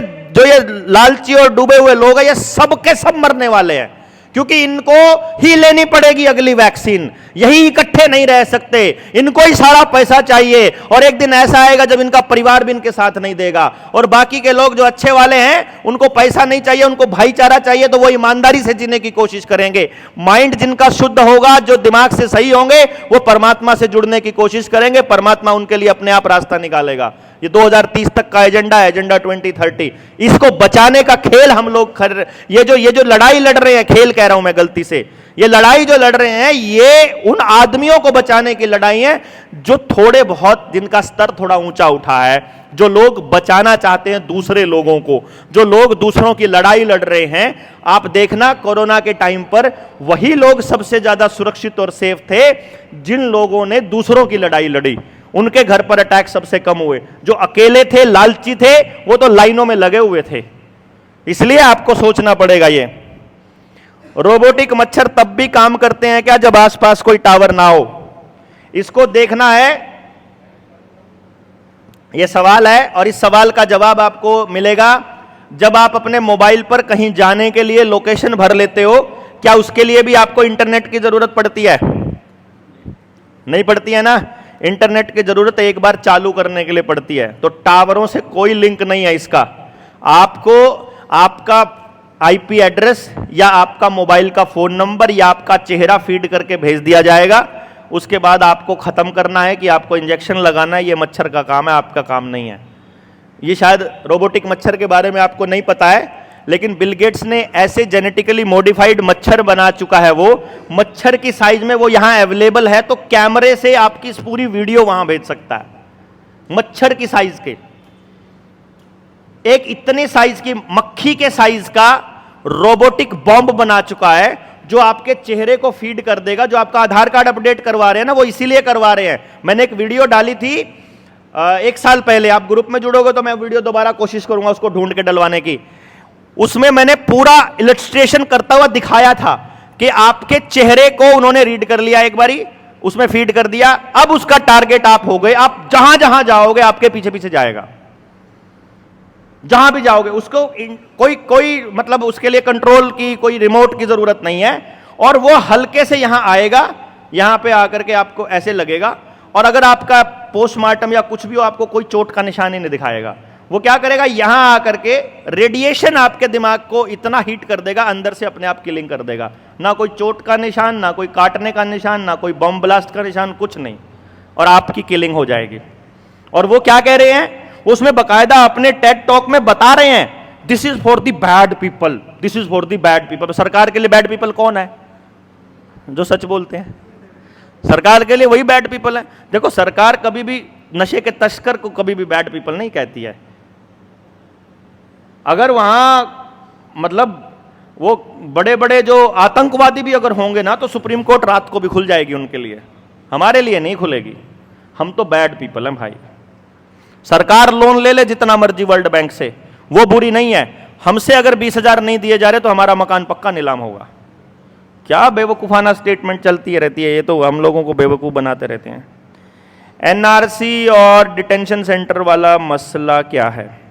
लालची और डूबे हुए लोग हैं, ये सब के सब मरने वाले हैं, क्योंकि इनको ही लेनी पड़ेगी अगली वैक्सीन। यही इकट्ठे नहीं रह सकते, इनको ही सारा पैसा चाहिए, और एक दिन ऐसा आएगा जब इनका परिवार भी इनके साथ नहीं देगा। और बाकी के लोग जो अच्छे वाले हैं, उनको पैसा नहीं चाहिए, उनको भाईचारा चाहिए, तो वो ईमानदारी से जीने की कोशिश करेंगे। माइंड जिनका शुद्ध होगा, जो दिमाग से सही होंगे, वो परमात्मा से जुड़ने की कोशिश करेंगे, परमात्मा उनके लिए अपने आप रास्ता निकालेगा। ये 2030 तक का एजेंडा है, एजेंडा 2030। इसको बचाने का खेल हम लोग ये जो लड़ाई लड़ रहे हैं, खेल कह रहा हूं मैं गलती से, ये लड़ाई जो लड़ रहे हैं, ये उन आदमियों को बचाने की लड़ाई है जो थोड़े बहुत, जिनका स्तर थोड़ा ऊंचा उठा है, जो लोग बचाना चाहते हैं दूसरे लोगों को, जो लोग दूसरों की लड़ाई लड़ रहे हैं। आप देखना, कोरोना के टाइम पर वही लोग सबसे ज्यादा सुरक्षित और सेफ थे जिन लोगों ने दूसरों की लड़ाई लड़ी। उनके घर पर अटैक सबसे कम हुए। जो अकेले थे, लालची थे, वो तो लाइनों में लगे हुए थे। इसलिए आपको सोचना पड़ेगा। ये रोबोटिक मच्छर तब भी काम करते हैं क्या जब आसपास कोई टावर ना हो? इसको देखना है। यह सवाल है और इस सवाल का जवाब आपको मिलेगा जब आप अपने मोबाइल पर कहीं जाने के लिए लोकेशन भर लेते हो। क्या उसके लिए भी आपको इंटरनेट की जरूरत पड़ती है? नहीं पड़ती है ना। इंटरनेट की जरूरत एक बार चालू करने के लिए पड़ती है। तो टावरों से कोई लिंक नहीं है इसका। आपको आपका आईपी एड्रेस या आपका मोबाइल का फोन नंबर या आपका चेहरा फीड करके भेज दिया जाएगा। उसके बाद आपको खत्म करना है कि आपको इंजेक्शन लगाना है। ये मच्छर का काम है, आपका काम नहीं है। ये शायद रोबोटिक मच्छर के बारे में आपको नहीं पता है, लेकिन बिल गेट्स ने ऐसे जेनेटिकली मॉडिफाइड मच्छर बना चुका है। वो मच्छर की साइज में वो यहां अवेलेबल है, तो कैमरे से आपकी इस पूरी वीडियो वहां भेज सकता है। मच्छर की साइज के, एक इतने साइज की मक्खी के साइज का रोबोटिक बॉम्ब बना चुका है जो आपके चेहरे को फीड कर देगा। जो आपका आधार कार्ड अपडेट करवा रहे हैं ना, वो इसीलिए करवा रहे हैं। मैंने एक वीडियो डाली थी 1 साल पहले। आप ग्रुप में जुड़ोगे तो मैं वीडियो दोबारा कोशिश करूंगा उसको ढूंढ के डलवाने की। उसमें मैंने पूरा इलस्ट्रेशन करता हुआ दिखाया था कि आपके चेहरे को उन्होंने रीड कर लिया, एक बारी उसमें फीड कर दिया। अब उसका टारगेट आप हो गए। आप जहां जहां जाओगे आपके पीछे पीछे जाएगा। जहां भी जाओगे उसको कोई मतलब उसके लिए कंट्रोल की, कोई रिमोट की जरूरत नहीं है। और वो हल्के से यहां आएगा, यहां पे आकर के आपको ऐसे लगेगा। और अगर आपका पोस्टमार्टम या कुछ भी हो, आपको कोई चोट का निशान ही नहीं दिखाएगा। वो क्या करेगा, यहां आकर के रेडिएशन आपके दिमाग को इतना हीट कर देगा, अंदर से अपने आप किलिंग कर देगा। ना कोई चोट का निशान, ना कोई काटने का निशान, ना कोई बम ब्लास्ट का निशान, कुछ नहीं। और आपकी किलिंग हो जाएगी। और वो क्या कह रहे हैं, उसमें बकायदा अपने टेड टॉक में बता रहे हैं, this is for the bad people, this is for the bad people. सरकार के लिए बैड पीपल कौन है? जो सच बोलते हैं। सरकार के लिए वही बैड पीपल है। देखो, सरकार कभी भी नशे के तस्कर को कभी भी बैड पीपल नहीं कहती है। अगर वहां मतलब वो बड़े बड़े जो आतंकवादी भी अगर होंगे ना, तो सुप्रीम कोर्ट रात को भी खुल जाएगी उनके लिए, हमारे लिए नहीं खुलेगी। हम तो बैड पीपल हैं भाई। सरकार लोन ले ले जितना मर्जी वर्ल्ड बैंक से, वो बुरी नहीं है। हमसे अगर 20,000 नहीं दिए जा रहे तो हमारा मकान पक्का नीलाम होगा। क्या बेवकूफाना स्टेटमेंट चलती रहती है, ये तो हम लोगों को बेवकूफ बनाते रहते हैं। एनआरसी और डिटेंशन सेंटर वाला मसला क्या है?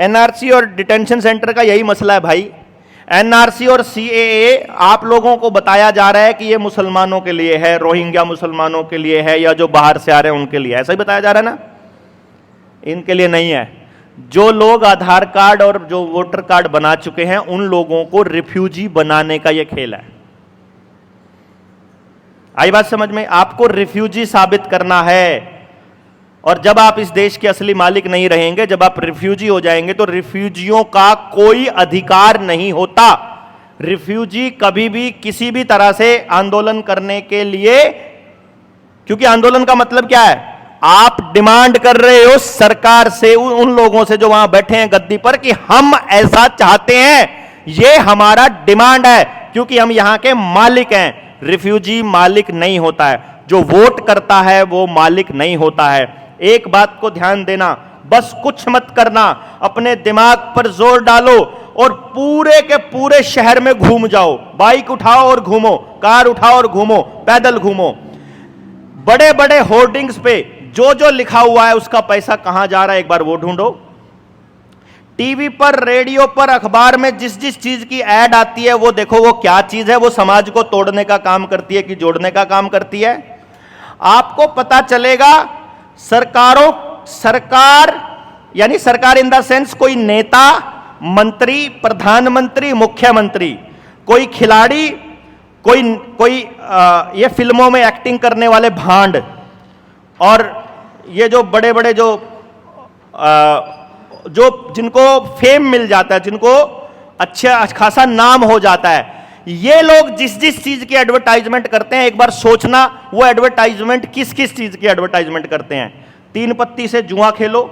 एनआरसी और डिटेंशन सेंटर का यही मसला है भाई। एनआरसी और सीएए आप लोगों को बताया जा रहा है कि ये मुसलमानों के लिए है, रोहिंग्या मुसलमानों के लिए है, या जो बाहर से आ रहे हैं उनके लिए, ऐसा ही बताया जा रहा है ना। इनके लिए नहीं है। जो लोग आधार कार्ड और जो वोटर कार्ड बना चुके हैं, उन लोगों को रिफ्यूजी बनाने का यह खेल है। आई बात समझ में? आपको रिफ्यूजी साबित करना है। और जब आप इस देश के असली मालिक नहीं रहेंगे, जब आप रिफ्यूजी हो जाएंगे, तो रिफ्यूजियों का कोई अधिकार नहीं होता। रिफ्यूजी कभी भी किसी भी तरह से आंदोलन करने के लिए, क्योंकि आंदोलन का मतलब क्या है, आप डिमांड कर रहे हो सरकार से, उन लोगों से जो वहां बैठे हैं गद्दी पर, कि हम ऐसा चाहते हैं, ये हमारा डिमांड है, क्योंकि हम यहां के मालिक हैं। रिफ्यूजी मालिक नहीं होता है। जो वोट करता है वो मालिक नहीं होता है। एक बात को ध्यान देना, बस कुछ मत करना, अपने दिमाग पर जोर डालो और पूरे के पूरे शहर में घूम जाओ। बाइक उठाओ और घूमो, कार उठाओ और घूमो, पैदल घूमो। बड़े बड़े होर्डिंग्स पे जो जो लिखा हुआ है उसका पैसा कहां जा रहा है, एक बार वो ढूंढो। टीवी पर, रेडियो पर, अखबार में जिस जिस चीज की एड आती है वो देखो, वो क्या चीज है। वो समाज को तोड़ने का काम करती है कि जोड़ने का काम करती है? आपको पता चलेगा। सरकार यानी सरकार इन द सेंस कोई नेता, मंत्री, प्रधानमंत्री, मुख्यमंत्री, कोई खिलाड़ी, कोई ये फिल्मों में एक्टिंग करने वाले भांड, और ये जो बड़े बड़े जो जिनको फेम मिल जाता है, जिनको अच्छा खासा नाम हो जाता है, ये लोग जिस जिस चीज की एडवर्टाइजमेंट करते हैं, एक बार सोचना वो एडवर्टाइजमेंट किस किस चीज की एडवर्टाइजमेंट करते हैं। 3 पत्ती से जुआ खेलो,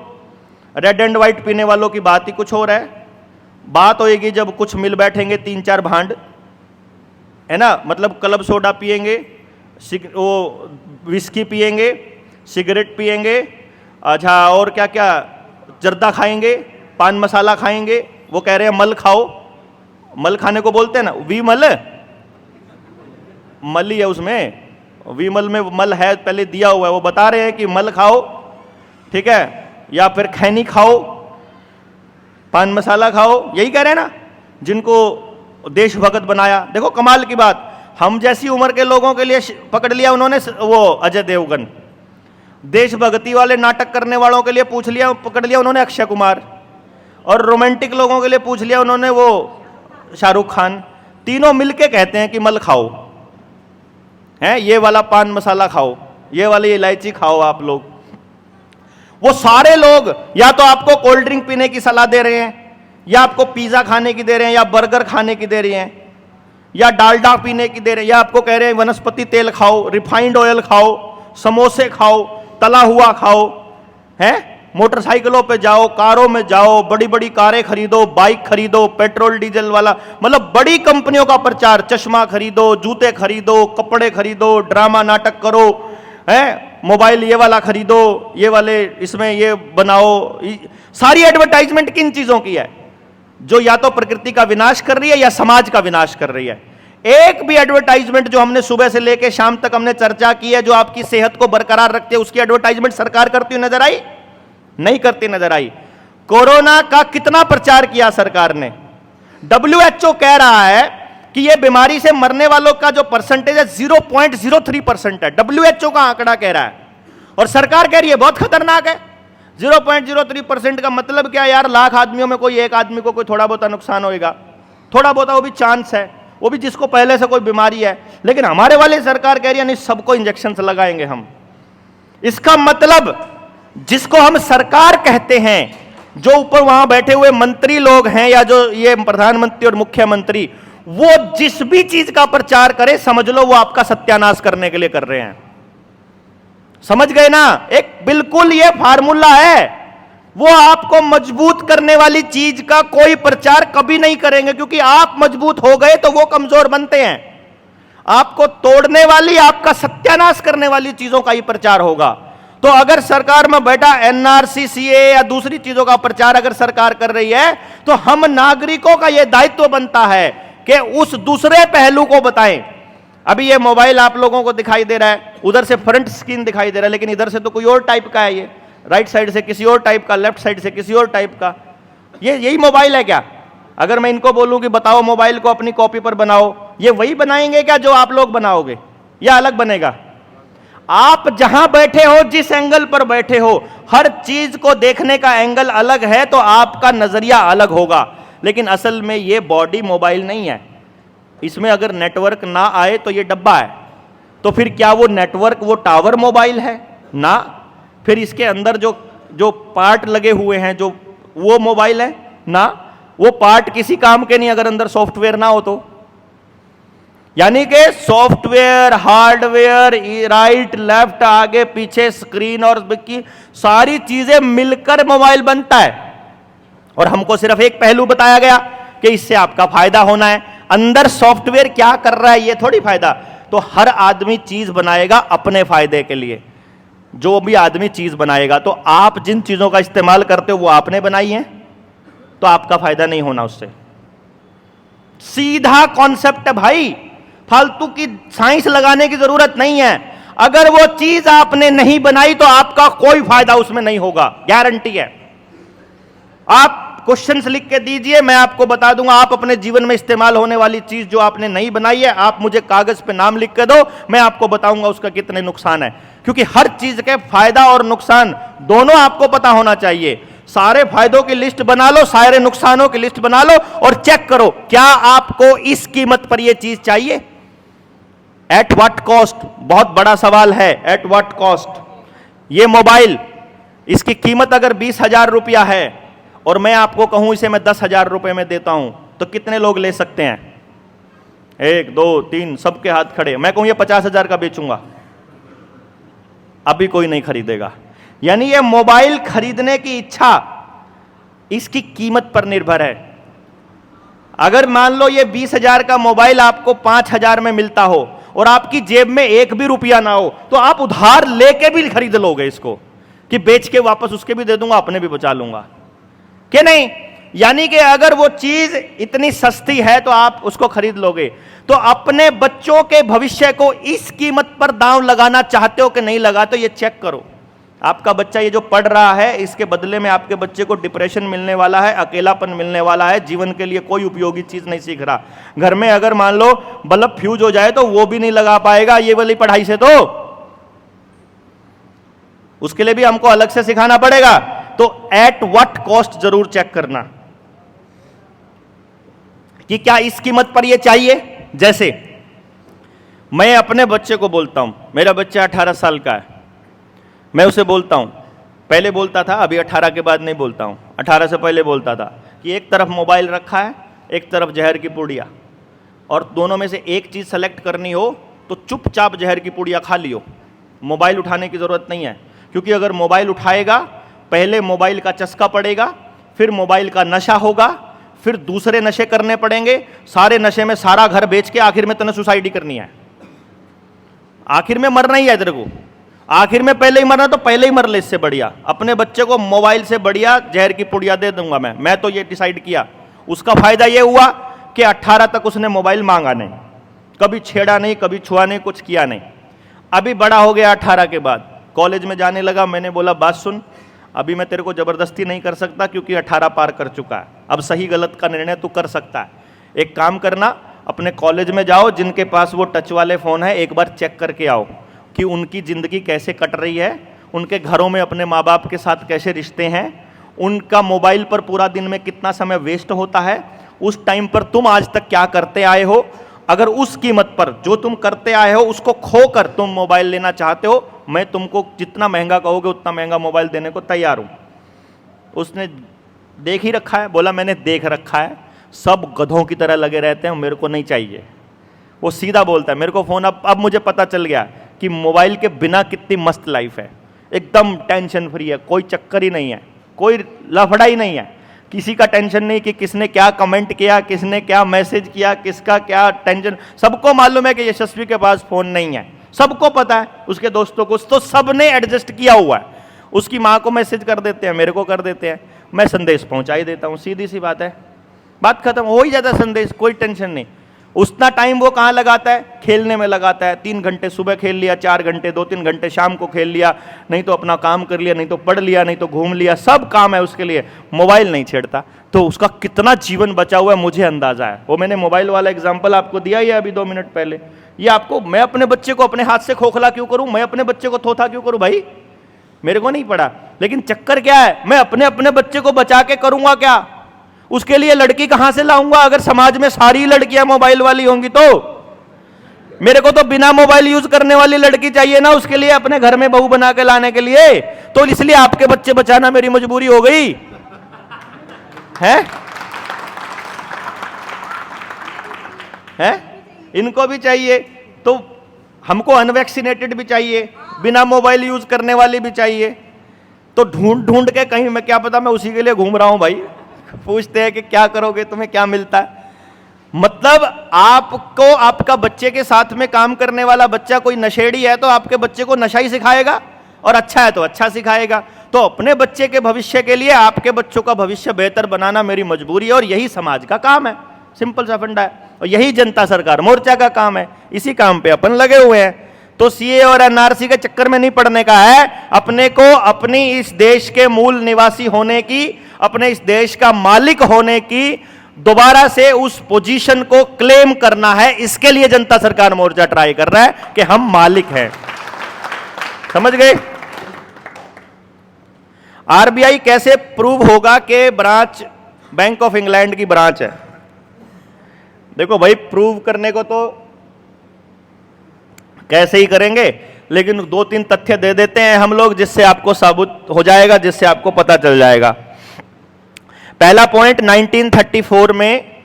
रेड एंड व्हाइट पीने वालों की बात ही कुछ और है। बात होएगी जब कुछ मिल बैठेंगे 3-4 भांड, है ना, मतलब क्लब सोडा पिएंगे, वो विस्की पिएंगे, सिगरेट पिएंगे, अच्छा और क्या क्या, जर्दा खाएंगे, पान मसाला खाएंगे। वो कह रहे हैं मल खाओ, मल खाने को बोलते हैं ना, विमल मल ही है उसमें, विमल में मल है पहले दिया हुआ है, वो बता रहे हैं कि मल खाओ, ठीक है, या फिर खैनी खाओ, पान मसाला खाओ, यही कह रहे हैं ना, जिनको देशभक्त बनाया। देखो कमाल की बात, हम जैसी उम्र के लोगों के लिए पकड़ लिया उन्होंने वो अजय देवगन, देशभक्ति वाले नाटक करने वालों के लिए पूछ लिया, पकड़ लिया उन्होंने अक्षय कुमार, और रोमांटिक लोगों के लिए पूछ लिया उन्होंने वो शाहरुख खान। तीनों मिलके कहते हैं कि मल खाओ, हैं ये वाला पान मसाला खाओ, ये वाली इलायची खाओ आप लोग। वो सारे लोग या तो आपको कोल्ड ड्रिंक पीने की सलाह दे रहे हैं, या आपको पिज्जा खाने की दे रहे हैं, या बर्गर खाने की दे रहे हैं, या डालडा पीने की दे रहे हैं, या आपको कह रहे हैं वनस्पति तेल खाओ, रिफाइंड ऑयल खाओ, समोसे खाओ, तला हुआ खाओ, हैं मोटरसाइकिलों पे जाओ, कारों में जाओ, बड़ी बड़ी कारें खरीदो, बाइक खरीदो, पेट्रोल डीजल वाला, मतलब बड़ी कंपनियों का प्रचार, चश्मा खरीदो, जूते खरीदो, कपड़े खरीदो, ड्रामा नाटक करो, हैं मोबाइल ये वाला खरीदो, ये वाले इसमें ये बनाओ। सारी एडवर्टाइजमेंट किन चीजों की है? जो या तो प्रकृति का विनाश कर रही है या समाज का विनाश कर रही है। एक भी एडवर्टाइजमेंट जो हमने सुबह से लेकर शाम तक हमने चर्चा की है, जो आपकी सेहत को बरकरार रखती है, उसकी एडवर्टाइजमेंट सरकार करती हुई नजर आई? नहीं करती नजर आई। कोरोना का कितना प्रचार किया सरकार ने? WHO कह रहा है कि यह बीमारी से मरने वालों का जो परसेंटेज है 0.03% है। WHO का आंकड़ा कह रहा है, और सरकार कह रही है बहुत खतरनाक है। 0.03% का मतलब क्या यार? लाख आदमियों में कोई एक आदमी को कोई थोड़ा बहुत नुकसान होएगा, थोड़ा बहुत, वो भी चांस है, वो भी जिसको पहले से कोई बीमारी है। लेकिन हमारे वाले सरकार कह रही है नहीं, सबको इंजेक्शन लगाएंगे हम। इसका मतलब जिसको हम सरकार कहते हैं, जो ऊपर वहां बैठे हुए मंत्री लोग हैं, या जो ये प्रधानमंत्री और मुख्यमंत्री, वो जिस भी चीज का प्रचार करे, समझ लो वो आपका सत्यानाश करने के लिए कर रहे हैं। समझ गए ना? एक बिल्कुल ये फार्मूला है। वो आपको मजबूत करने वाली चीज का कोई प्रचार कभी नहीं करेंगे, क्योंकि आप मजबूत हो गए तो वो कमजोर बनते हैं। आपको तोड़ने वाली, आपका सत्यानाश करने वाली चीजों का ही प्रचार होगा। तो अगर सरकार में बैठा NRC, CA या दूसरी चीजों का प्रचार अगर सरकार कर रही है, तो हम नागरिकों का यह दायित्व बनता है कि उस दूसरे पहलू को बताएं। अभी ये मोबाइल आप लोगों को दिखाई दे रहा है, उधर से फ्रंट स्क्रीन दिखाई दे रहा है, लेकिन इधर से तो कोई और टाइप का है, ये राइट साइड से किसी और टाइप का, लेफ्ट साइड से किसी और टाइप का। ये यही मोबाइल है क्या? अगर मैं इनको बोलूं कि बताओ मोबाइल को अपनी कॉपी पर बनाओ, ये वही बनाएंगे क्या जो आप लोग बनाओगे, या अलग बनेगा? आप जहां बैठे हो, जिस एंगल पर बैठे हो, हर चीज को देखने का एंगल अलग है, तो आपका नजरिया अलग होगा। लेकिन असल में ये बॉडी मोबाइल नहीं है। इसमें अगर नेटवर्क ना आए तो ये डब्बा है। तो फिर क्या वो नेटवर्क, वो टावर मोबाइल है? ना। फिर इसके अंदर जो जो पार्ट लगे हुए हैं, जो वो मोबाइल है? ना। वो पार्ट किसी काम के नहीं अगर अंदर सॉफ्टवेयर ना हो तो। यानी कि सॉफ्टवेयर, हार्डवेयर, राइट लेफ्ट, आगे पीछे, स्क्रीन और की सारी चीजें मिलकर मोबाइल बनता है। और हमको सिर्फ एक पहलू बताया गया कि इससे आपका फायदा होना है। अंदर सॉफ्टवेयर क्या कर रहा है ये थोड़ी फायदा। तो हर आदमी चीज बनाएगा अपने फायदे के लिए। जो भी आदमी चीज बनाएगा, तो आप जिन चीजों का इस्तेमाल करते हो वो आपने बनाई है, तो आपका फायदा नहीं होना उससे। सीधा कॉन्सेप्ट है भाई, फालतू की साइंस लगाने की जरूरत नहीं है। अगर वो चीज आपने नहीं बनाई तो आपका कोई फायदा उसमें नहीं होगा, गारंटी है। आप क्वेश्चंस लिख के दीजिए, मैं आपको बता दूंगा। आप अपने जीवन में इस्तेमाल होने वाली चीज जो आपने नहीं बनाई है, आप मुझे कागज पे नाम लिख के दो, मैं आपको बताऊंगा उसका कितने नुकसान है। क्योंकि हर चीज के फायदा और नुकसान दोनों आपको पता होना चाहिए। सारे फायदों की लिस्ट बना लो, सारे नुकसानों की लिस्ट बना लो, और चेक करो क्या आपको इस कीमत पर यह चीज चाहिए। एट व्हाट कॉस्ट, बहुत बड़ा सवाल है। At what cost? ये मोबाइल, इसकी कीमत अगर 20,000 रुपया है और मैं आपको कहूं इसे मैं 10,000 रुपए में देता हूं, तो कितने लोग ले सकते हैं? 1 2 3, सबके हाथ खड़े। मैं कहूं ये 50,000 का बेचूंगा, अभी कोई नहीं खरीदेगा। यानी ये मोबाइल खरीदने की इच्छा इसकी कीमत पर निर्भर है। अगर मान लो ये 20,000 का मोबाइल आपको 5,000 में मिलता हो और आपकी जेब में एक भी रुपया ना हो, तो आप उधार लेके भी खरीद लोगे इसको कि बेच के वापस उसके भी दे दूंगा, अपने भी बचा लूंगा कि नहीं। यानी कि अगर वो चीज इतनी सस्ती है तो आप उसको खरीद लोगे। तो अपने बच्चों के भविष्य को इस कीमत पर दांव लगाना चाहते हो कि नहीं लगाते, ये चेक करो। आपका बच्चा ये जो पढ़ रहा है, इसके बदले में आपके बच्चे को डिप्रेशन मिलने वाला है, अकेलापन मिलने वाला है, जीवन के लिए कोई उपयोगी चीज नहीं सीख रहा। घर में अगर मान लो बल्ब फ्यूज हो जाए तो वो भी नहीं लगा पाएगा ये वाली पढ़ाई से, तो उसके लिए भी हमको अलग से सिखाना पड़ेगा। तो एट व्हाट कॉस्ट जरूर चेक करना कि क्या इस कीमत पर ये चाहिए। जैसे मैं अपने बच्चे को बोलता हूं, मेरा बच्चा 18 साल का है, मैं उसे बोलता हूं, पहले बोलता था, अभी 18 के बाद नहीं बोलता हूं, 18 से पहले बोलता था कि एक तरफ मोबाइल रखा है, एक तरफ जहर की पुड़िया, और दोनों में से एक चीज सेलेक्ट करनी हो तो चुपचाप जहर की पुड़िया खा लियो, मोबाइल उठाने की जरूरत नहीं है। क्योंकि अगर मोबाइल उठाएगा, पहले मोबाइल का चस्का पड़ेगा, फिर मोबाइल का नशा होगा, फिर दूसरे नशे करने पड़ेंगे, सारे नशे में सारा घर बेच के आखिर में तूने सुसाइड ही करनी है, आखिर में मरना ही है तेरे को, आखिर में पहले ही मरना तो पहले ही मर ले। इससे बढ़िया अपने बच्चे को मोबाइल से बढ़िया जहर की पुड़िया दे दूंगा मैं तो ये डिसाइड किया। उसका फायदा ये हुआ कि 18 तक उसने मोबाइल मांगा नहीं, कभी छेड़ा नहीं, कभी छुआ नहीं, कुछ किया नहीं। अभी बड़ा हो गया 18 के बाद, कॉलेज में जाने लगा, मैंने बोला बात सुन, अभी मैं तेरे को जबरदस्ती नहीं कर सकता क्योंकि 18 पार कर चुका है, अब सही गलत का निर्णय तू कर सकता है। एक काम करना, अपने कॉलेज में जाओ, जिनके पास वो टच वाले फोन है एक बार चेक करके आओ कि उनकी ज़िंदगी कैसे कट रही है, उनके घरों में अपने माँ बाप के साथ कैसे रिश्ते हैं, उनका मोबाइल पर पूरा दिन में कितना समय वेस्ट होता है, उस टाइम पर तुम आज तक क्या करते आए हो। अगर उस कीमत पर जो तुम करते आए हो उसको खोकर तुम मोबाइल लेना चाहते हो, मैं तुमको जितना महंगा कहोगे उतना महंगा मोबाइल देने को तैयार हूँ। उसने देख ही रखा है, बोला मैंने देख रखा है, सब गधों की तरह लगे रहते हैं, मेरे को नहीं चाहिए। वो सीधा बोलता है मेरे को फ़ोन, अब मुझे पता चल गया कि मोबाइल के बिना कितनी मस्त लाइफ है, एकदम टेंशन फ्री है, कोई चक्कर ही नहीं है, कोई लफड़ा ही नहीं है, किसी का टेंशन नहीं कि किसने क्या कमेंट किया, किसने क्या मैसेज किया, किसका क्या टेंशन। सबको मालूम है कि यशस्वी के पास फ़ोन नहीं है, सबको पता है, उसके दोस्तों को, तो सबने एडजस्ट किया हुआ है। उसकी माँ को मैसेज कर देते हैं, मेरे को कर देते हैं, मैं संदेश पहुँचा ही देता हूँ, सीधी सी बात है, बात खत्म, हो ही जाता है संदेश, कोई टेंशन नहीं। उतना टाइम वो कहाँ लगाता है, खेलने में लगाता है। 3 घंटे सुबह खेल लिया, 4 घंटे 2-3 घंटे शाम को खेल लिया, नहीं तो अपना काम कर लिया, नहीं तो पढ़ लिया, नहीं तो घूम लिया, सब काम है उसके लिए, मोबाइल नहीं छेड़ता। तो उसका कितना जीवन बचा हुआ है मुझे अंदाजा है। वो मैंने मोबाइल वाला एग्जाम्पल आपको दिया ही अभी 2 मिनट पहले। ये आपको, मैं अपने बच्चे को अपने हाथ से खोखला क्यों करूं, मैं अपने बच्चे को थोथा क्यों करूं भाई, मेरे को नहीं पड़ा। लेकिन चक्कर क्या है, मैं अपने बच्चे को बचा के करूंगा क्या, उसके लिए लड़की कहां से लाऊंगा। अगर समाज में सारी लड़कियां मोबाइल वाली होंगी तो मेरे को तो बिना मोबाइल यूज करने वाली लड़की चाहिए ना, उसके लिए अपने घर में बहू बना के लाने के लिए। तो इसलिए आपके बच्चे बचाना मेरी मजबूरी हो गई है? इनको भी चाहिए, तो हमको अनवैक्सीनेटेड भी चाहिए, बिना मोबाइल यूज करने वाली भी चाहिए। तो ढूंढ ढूंढ के कहीं, मैं क्या पता मैं उसी के लिए घूम रहा हूं भाई। पूछते हैं कि क्या करोगे, तुम्हें क्या मिलता है। मतलब आपको, आपका बच्चे के साथ में काम करने वाला बच्चा कोई नशेड़ी है तो आपके बच्चे को नशा ही सिखाएगा, और अच्छा है तो अच्छा सिखाएगा। तो अपने बच्चे के भविष्य के लिए आपके बच्चों का भविष्य बेहतर बनाना मेरी मजबूरी है, और यही समाज का काम है, सिंपल सा फंडा है, और यही जनता सरकार मोर्चा का काम है, इसी काम पे अपन लगे हुए हैं। तो सीए और एनआरसी के चक्कर में नहीं पड़ने का है, अपने को अपनी इस देश के मूल निवासी होने की, अपने इस देश का मालिक होने की, दोबारा से उस पोजीशन को क्लेम करना है। इसके लिए जनता सरकार मोर्चा ट्राई कर रहा है कि हम मालिक हैं। समझ गए? आरबीआई कैसे प्रूव होगा कि ब्रांच बैंक ऑफ इंग्लैंड की ब्रांच है? देखो भाई, प्रूव करने को तो कैसे ही करेंगे, लेकिन 2-3 तथ्य दे देते हैं हम लोग, जिससे आपको साबित हो जाएगा, जिससे आपको पता चल जाएगा। पहला पॉइंट, 1934 में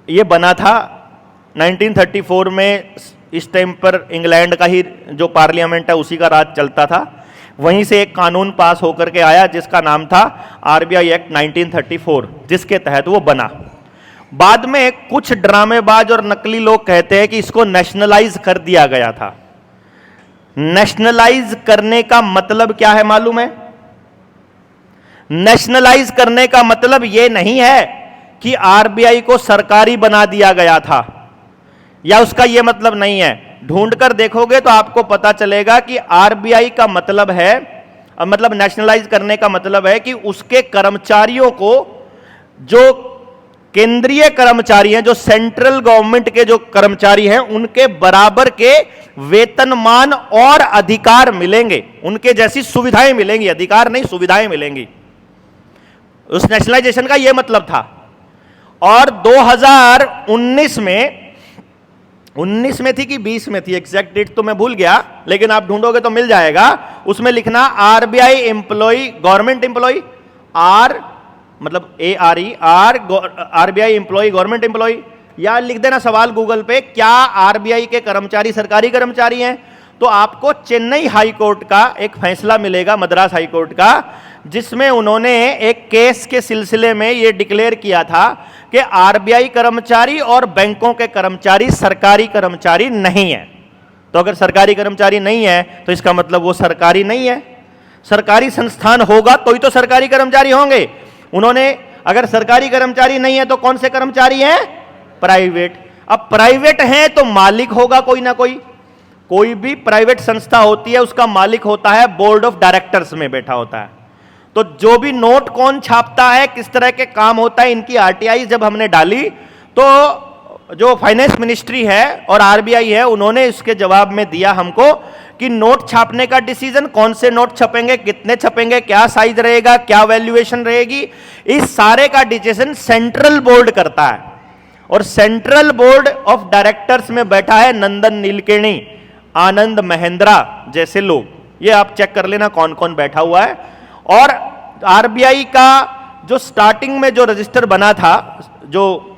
ये बना था। 1934 में इस टाइम पर इंग्लैंड का ही जो पार्लियामेंट है उसी का राज चलता था। वहीं से एक कानून पास होकर के आया जिसका नाम था आरबीआई एक्ट 1934, जिसके तहत वो बना। बाद में कुछ ड्रामेबाज और नकली लोग कहते हैं कि इसको नेशनलाइज कर दिया गया था। नेशनलाइज करने का मतलब क्या है मालूम है? नेशनलाइज करने का मतलब यह नहीं है कि आरबीआई को सरकारी बना दिया गया था, या उसका यह मतलब नहीं है। ढूंढकर देखोगे तो आपको पता चलेगा कि आरबीआई का मतलब है, मतलब नेशनलाइज करने का मतलब है कि उसके कर्मचारियों को, जो केंद्रीय कर्मचारी हैं, जो सेंट्रल गवर्नमेंट के जो कर्मचारी हैं, उनके बराबर के वेतनमान और अधिकार मिलेंगे, उनके जैसी सुविधाएं मिलेंगी, अधिकार नहीं सुविधाएं मिलेंगी। उस नेशनलाइजेशन का यह मतलब था। और 2019 में थी कि 20 में थी, एग्जैक्ट डेट तो मैं भूल गया, लेकिन आप ढूंढोगे तो मिल जाएगा। उसमें लिखना RBI employ, government employ, R मतलब ARE, RBI employ, government employ, या लिख देना सवाल गूगल पे, क्या आरबीआई के कर्मचारी सरकारी कर्मचारी हैं? तो आपको चेन्नई हाई कोर्ट का एक फैसला मिलेगा, मद्रास हाई कोर्ट का, जिसमें उन्होंने एक केस के सिलसिले में यह डिक्लेयर किया था कि आरबीआई कर्मचारी और बैंकों के कर्मचारी सरकारी कर्मचारी नहीं है। तो अगर सरकारी कर्मचारी नहीं है तो इसका मतलब वो सरकारी नहीं है। सरकारी संस्थान होगा तो ही तो सरकारी कर्मचारी होंगे। उन्होंने, अगर सरकारी कर्मचारी नहीं है तो कौन से कर्मचारी हैं? प्राइवेट। अब प्राइवेट हैं तो मालिक होगा कोई ना कोई। कोई भी प्राइवेट संस्था होती है उसका मालिक होता है बोर्ड ऑफ डायरेक्टर्स में बैठा होता है। तो जो भी नोट कौन छापता है, किस तरह के काम होता है, इनकी आरटीआई जब हमने डाली तो जो फाइनेंस मिनिस्ट्री है और आरबीआई है, उन्होंने इसके जवाब में दिया हमको कि नोट छापने का डिसीजन, कौन से नोट छपेंगे, कितने छपेंगे, क्या साइज रहेगा, क्या वैल्यूएशन रहेगी, इस सारे का डिसीजन सेंट्रल बोर्ड करता है। और सेंट्रल बोर्ड ऑफ डायरेक्टर्स में बैठा है नंदन नीलकेणी, आनंद महिंद्रा जैसे लोग। ये आप चेक कर लेना कौन कौन बैठा हुआ है। और आरबीआई का जो स्टार्टिंग में जो रजिस्टर बना था, जो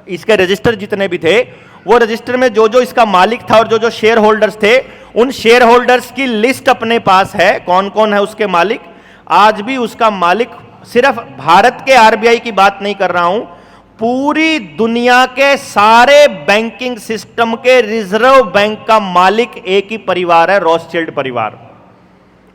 इसके रजिस्टर जितने भी थे, वो रजिस्टर में जो जो इसका मालिक था और जो जो शेयर होल्डर्स थे, उन शेयर होल्डर्स की लिस्ट अपने पास है, कौन कौन है उसके मालिक। आज भी उसका मालिक, सिर्फ भारत के आरबीआई की बात नहीं कर रहा हूं, पूरी दुनिया के सारे बैंकिंग सिस्टम के रिजर्व बैंक का मालिक एक ही परिवार है, रॉथस्चिल्ड परिवार।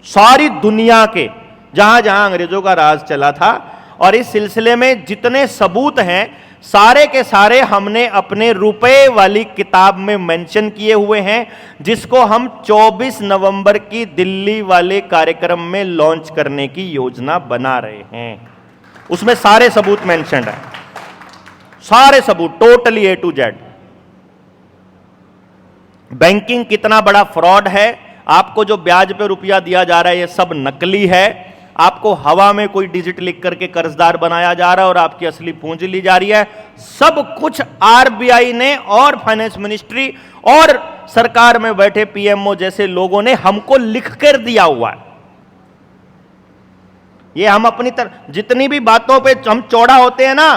सारी दुनिया के जहां जहां अंग्रेजों का राज चला था। और इस सिलसिले में जितने सबूत हैं सारे के सारे हमने अपने रुपए वाली किताब में मेंशन किए हुए हैं, जिसको हम 24 नवंबर की दिल्ली वाले कार्यक्रम में लॉन्च करने की योजना बना रहे हैं। उसमें सारे सबूत मेंशन्ड है, सारे सबूत, totally A to Z। Banking कितना बड़ा फ्रॉड है, आपको जो ब्याज पे रुपया दिया जा रहा है ये सब नकली है। आपको हवा में कोई डिजिट लिख करके कर्जदार बनाया जा रहा है और आपकी असली पूंजी ली जा रही है। सब कुछ आरबीआई ने और फाइनेंस मिनिस्ट्री और सरकार में बैठे पीएमओ जैसे लोगों ने हमको लिख कर दिया हुआ है। ये हम अपनी तरफ जितनी भी बातों पे हम चौड़ा होते हैं ना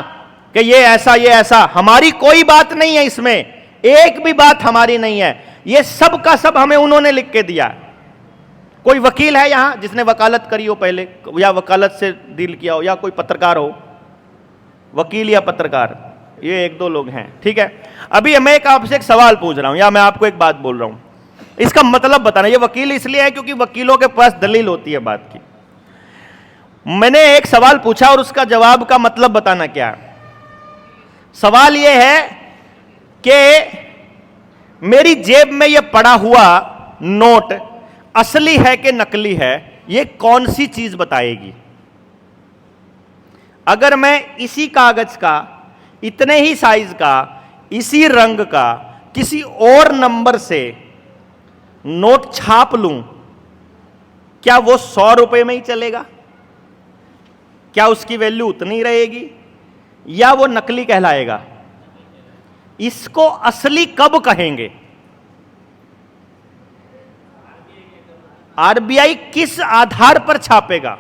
कि ये ऐसा, हमारी कोई बात नहीं है, इसमें एक भी बात हमारी नहीं है। ये सब का सब हमें उन्होंने लिख के दिया। कोई वकील है यहां जिसने वकालत करी हो पहले, या वकालत से डील किया हो, या कोई पत्रकार हो, वकील या पत्रकार, ये एक दो लोग हैं, ठीक है। अभी मैं आपसे एक सवाल पूछ रहा हूं या मैं आपको एक बात बोल रहा हूं, इसका मतलब बताना। ये वकील इसलिए है क्योंकि वकीलों के पास दलील होती है बात की। मैंने एक सवाल पूछा और उसका जवाब का मतलब बताना क्या है। सवाल यह है कि मेरी जेब में यह पड़ा हुआ नोट असली है कि नकली है, यह कौन सी चीज बताएगी? अगर मैं इसी कागज का, इतने ही साइज का, इसी रंग का, किसी और नंबर से नोट छाप लूं, क्या वो 100 रुपए में ही चलेगा? क्या उसकी वैल्यू उतनी रहेगी या वो नकली कहलाएगा? इसको असली कब कहेंगे? आरबीआई किस आधार पर छापेगा?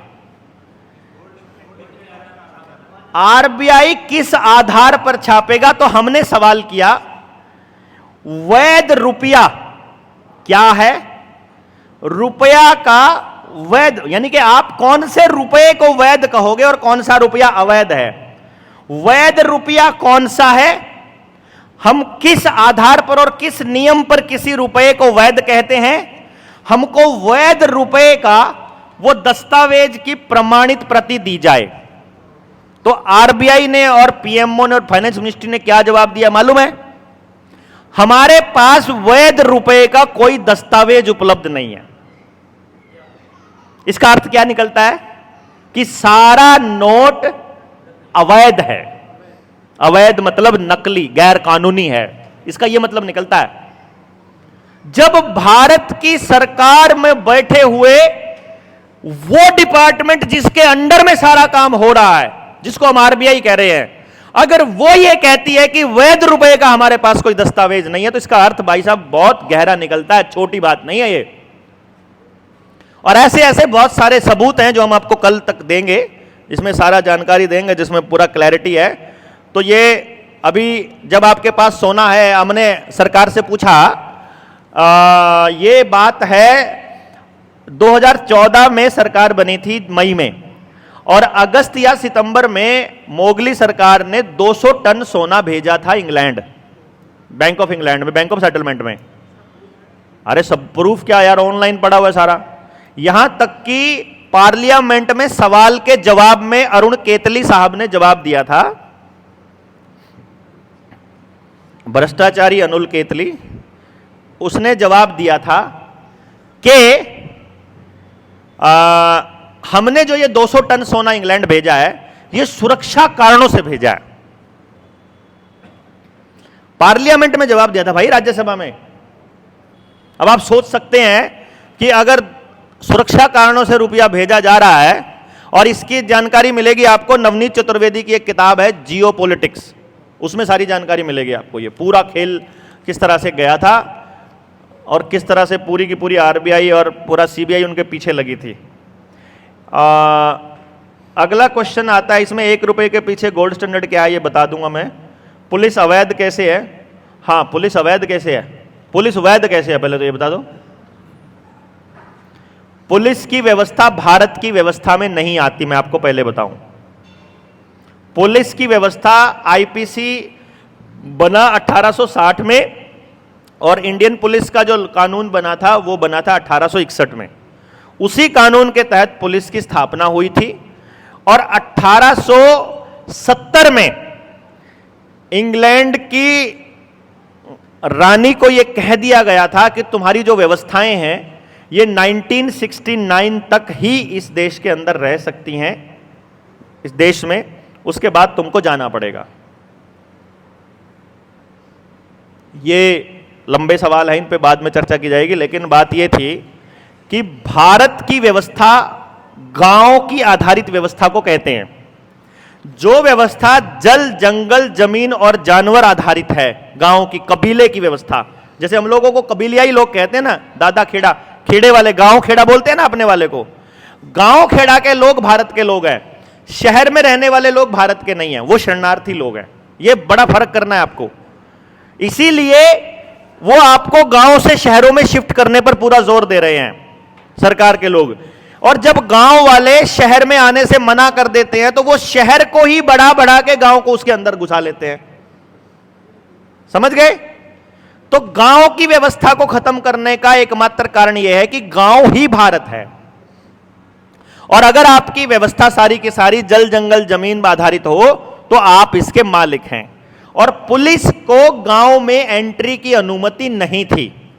आरबीआई किस आधार पर छापेगा? तो हमने सवाल किया, वैध रुपया क्या है? रुपया का वैध, यानी कि आप कौन से रुपये को वैध कहोगे और कौन सा रुपया अवैध है, वैध रुपया कौन सा है, हम किस आधार पर और किस नियम पर किसी रुपये को वैध कहते हैं। हमको वैध रुपये का वो दस्तावेज की प्रमाणित प्रति दी जाए। तो आरबीआई ने और पीएमओ ने और फाइनेंस मिनिस्ट्री ने क्या जवाब दिया मालूम है, हमारे पास वैध रुपये का कोई दस्तावेज उपलब्ध नहीं है। इसका अर्थ क्या निकलता है कि सारा नोट अवैध है। अवैध मतलब नकली, गैर कानूनी है, इसका यह मतलब निकलता है। जब भारत की सरकार में बैठे हुए वो डिपार्टमेंट जिसके अंडर में सारा काम हो रहा है, जिसको हम आरबीआई कह रहे हैं, अगर वो ये कहती है कि वैध रुपए का हमारे पास कोई दस्तावेज नहीं है, तो इसका अर्थ भाई साहब बहुत गहरा निकलता है, छोटी बात नहीं है ये। और ऐसे ऐसे बहुत सारे सबूत हैं जो हम आपको कल तक देंगे, इसमें सारा जानकारी देंगे, जिसमें पूरा क्लैरिटी है। तो ये अभी जब आपके पास सोना है, हमने सरकार से पूछा, ये बात है 2014 में सरकार बनी थी मई में, और अगस्त या सितंबर में मोगली सरकार ने 200 टन सोना भेजा था इंग्लैंड, बैंक ऑफ इंग्लैंड में, बैंक ऑफ सेटलमेंट में। अरे सब प्रूफ क्या यार, ऑनलाइन पड़ा हुआ है सारा। यहां तक कि पार्लियामेंट में सवाल के जवाब में अरुण केतली साहब ने जवाब दिया था, भ्रष्टाचारी अनुल केतली, उसने जवाब दिया था कि हमने जो ये 200 टन सोना इंग्लैंड भेजा है, ये सुरक्षा कारणों से भेजा है। पार्लियामेंट में जवाब दिया था भाई, राज्यसभा में। अब आप सोच सकते हैं कि अगर सुरक्षा कारणों से रुपया भेजा जा रहा है, और इसकी जानकारी मिलेगी आपको, नवनीत चतुर्वेदी की एक किताब है जियो पॉलिटिक्स, उसमें सारी जानकारी मिलेगी आपको। ये पूरा खेल किस तरह से गया था और किस तरह से पूरी की पूरी आरबीआई और पूरा सीबीआई उनके पीछे लगी थी। अगला क्वेश्चन आता है, इसमें 1 रुपए के पीछे गोल्ड स्टैंडर्ड क्या है ये बता दूंगा मैं। पुलिस अवैध कैसे है? हाँ, पुलिस अवैध कैसे है, पुलिस वैध कैसे है, पहले तो ये बता दो। पुलिस की व्यवस्था भारत की व्यवस्था में नहीं आती, मैं आपको पहले बताऊं। पुलिस की व्यवस्था आईपीसी बना 1860 में, और इंडियन पुलिस का जो कानून बना था वो बना था 1861 में। उसी कानून के तहत पुलिस की स्थापना हुई थी, और 1870 में इंग्लैंड की रानी को यह कह दिया गया था कि तुम्हारी जो व्यवस्थाएं हैं ये 1969 तक ही इस देश के अंदर रह सकती हैं, इस देश में, उसके बाद तुमको जाना पड़ेगा। ये लंबे सवाल हैं, इन पे बाद में चर्चा की जाएगी, लेकिन बात यह थी कि भारत की व्यवस्था गांव की आधारित व्यवस्था को कहते हैं। जो व्यवस्था जल, जंगल, जमीन और जानवर आधारित है, गांव की, कबीले की व्यवस्था, जैसे हम लोगों को कबीलियाई लोग कहते हैं ना, दादा खेड़ा, खेड़े वाले, गांव खेड़ा बोलते हैं ना अपने वाले को। गांव खेड़ा के लोग भारत के लोग हैं, शहर में रहने वाले लोग भारत के नहीं हैं, वो शरणार्थी लोग हैं। ये बड़ा फर्क करना है आपको। इसीलिए वो आपको गांव से शहरों में शिफ्ट करने पर पूरा जोर दे रहे हैं सरकार के लोग। और जब गांव वाले शहर में आने से मना कर देते हैं, तो वो शहर को ही बढ़ा बढ़ा के गांव को उसके अंदर घुसा लेते हैं। समझ गए? तो गांव की व्यवस्था को खत्म करने का एकमात्र कारण यह है कि गांव ही भारत है। और अगर आपकी व्यवस्था सारी की सारी जल, जंगल, जमीन पर आधारित हो, तो आप इसके मालिक हैं। और पुलिस को गांव में एंट्री की अनुमति नहीं थी।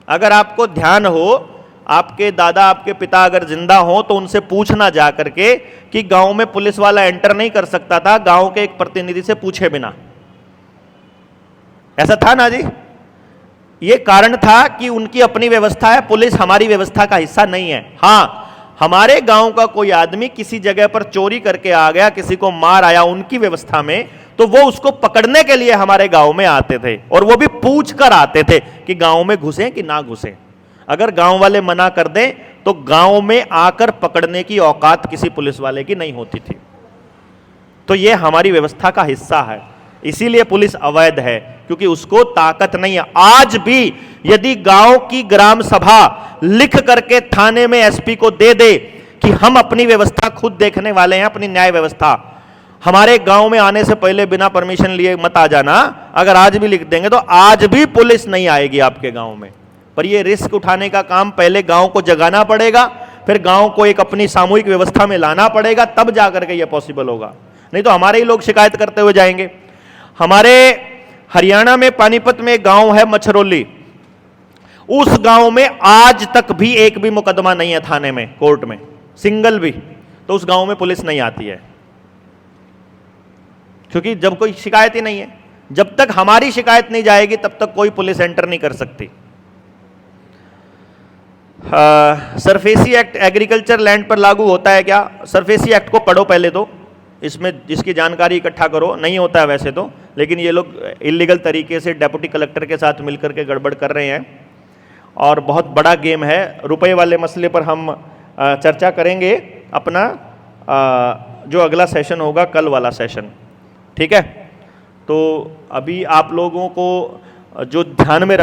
अगर आपको ध्यान हो, आपके दादा, आपके पिता अगर जिंदा हो, तो उनसे पूछना जा करके कि गांव में पुलिस वाला एंटर नहीं कर सकता था गांव के एक प्रतिनिधि से पूछे बिना। ऐसा था ना जी? ये कारण था कि उनकी अपनी व्यवस्था है, पुलिस हमारी व्यवस्था का हिस्सा नहीं है। हां, हमारे गांव का कोई आदमी किसी जगह पर चोरी करके आ गया, किसी को मार आया उनकी व्यवस्था में, तो वो उसको पकड़ने के लिए हमारे गांव में आते थे, और वो भी पूछ कर आते थे कि गांव में घुसें कि ना घुसें। अगर गांव वाले मना कर दें, तो गांव में आकर पकड़ने की औकात किसी पुलिस वाले की नहीं होती थी। तो ये हमारी व्यवस्था का हिस्सा है, इसीलिए पुलिस अवैध है, क्योंकि उसको ताकत नहीं है। आज भी यदि गांव की ग्राम सभा लिख करके थाने में एसपी को दे दे कि हम अपनी व्यवस्था खुद देखने वाले हैं, अपनी न्याय व्यवस्था, हमारे गांव में आने से पहले बिना परमिशन लिए मत आ जाना, अगर आज भी लिख देंगे तो आज भी पुलिस नहीं आएगी आपके गांव में। पर ये रिस्क उठाने का काम पहले गांव को जगाना पड़ेगा, फिर गांव को एक अपनी सामूहिक व्यवस्था में लाना पड़ेगा, तब जाकर के ये पॉसिबल होगा। नहीं तो हमारे ही लोग शिकायत करते हुए जाएंगे। हमारे हरियाणा में पानीपत में एक गांव है मछरौली, उस गांव में आज तक भी एक भी मुकदमा नहीं है थाने में, कोर्ट में, सिंगल भी। तो उस गांव में पुलिस नहीं आती है, क्योंकि जब कोई शिकायत ही नहीं है, जब तक हमारी शिकायत नहीं जाएगी तब तक कोई पुलिस एंटर नहीं कर सकती। सरफेसी एक्ट एग्रीकल्चर लैंड पर लागू होता है क्या? सरफेसी एक्ट को पढ़ो पहले तो, इसमें जिसकी जानकारी इकट्ठा करो। नहीं होता है वैसे तो, लेकिन ये लोग इलीगल तरीके से डेप्यूटी कलेक्टर के साथ मिलकर के गड़बड़ कर रहे हैं और बहुत बड़ा गेम है। रुपए वाले मसले पर हम चर्चा करेंगे अपना जो अगला सेशन होगा, कल वाला सेशन, ठीक है। तो अभी आप लोगों को जो ध्यान में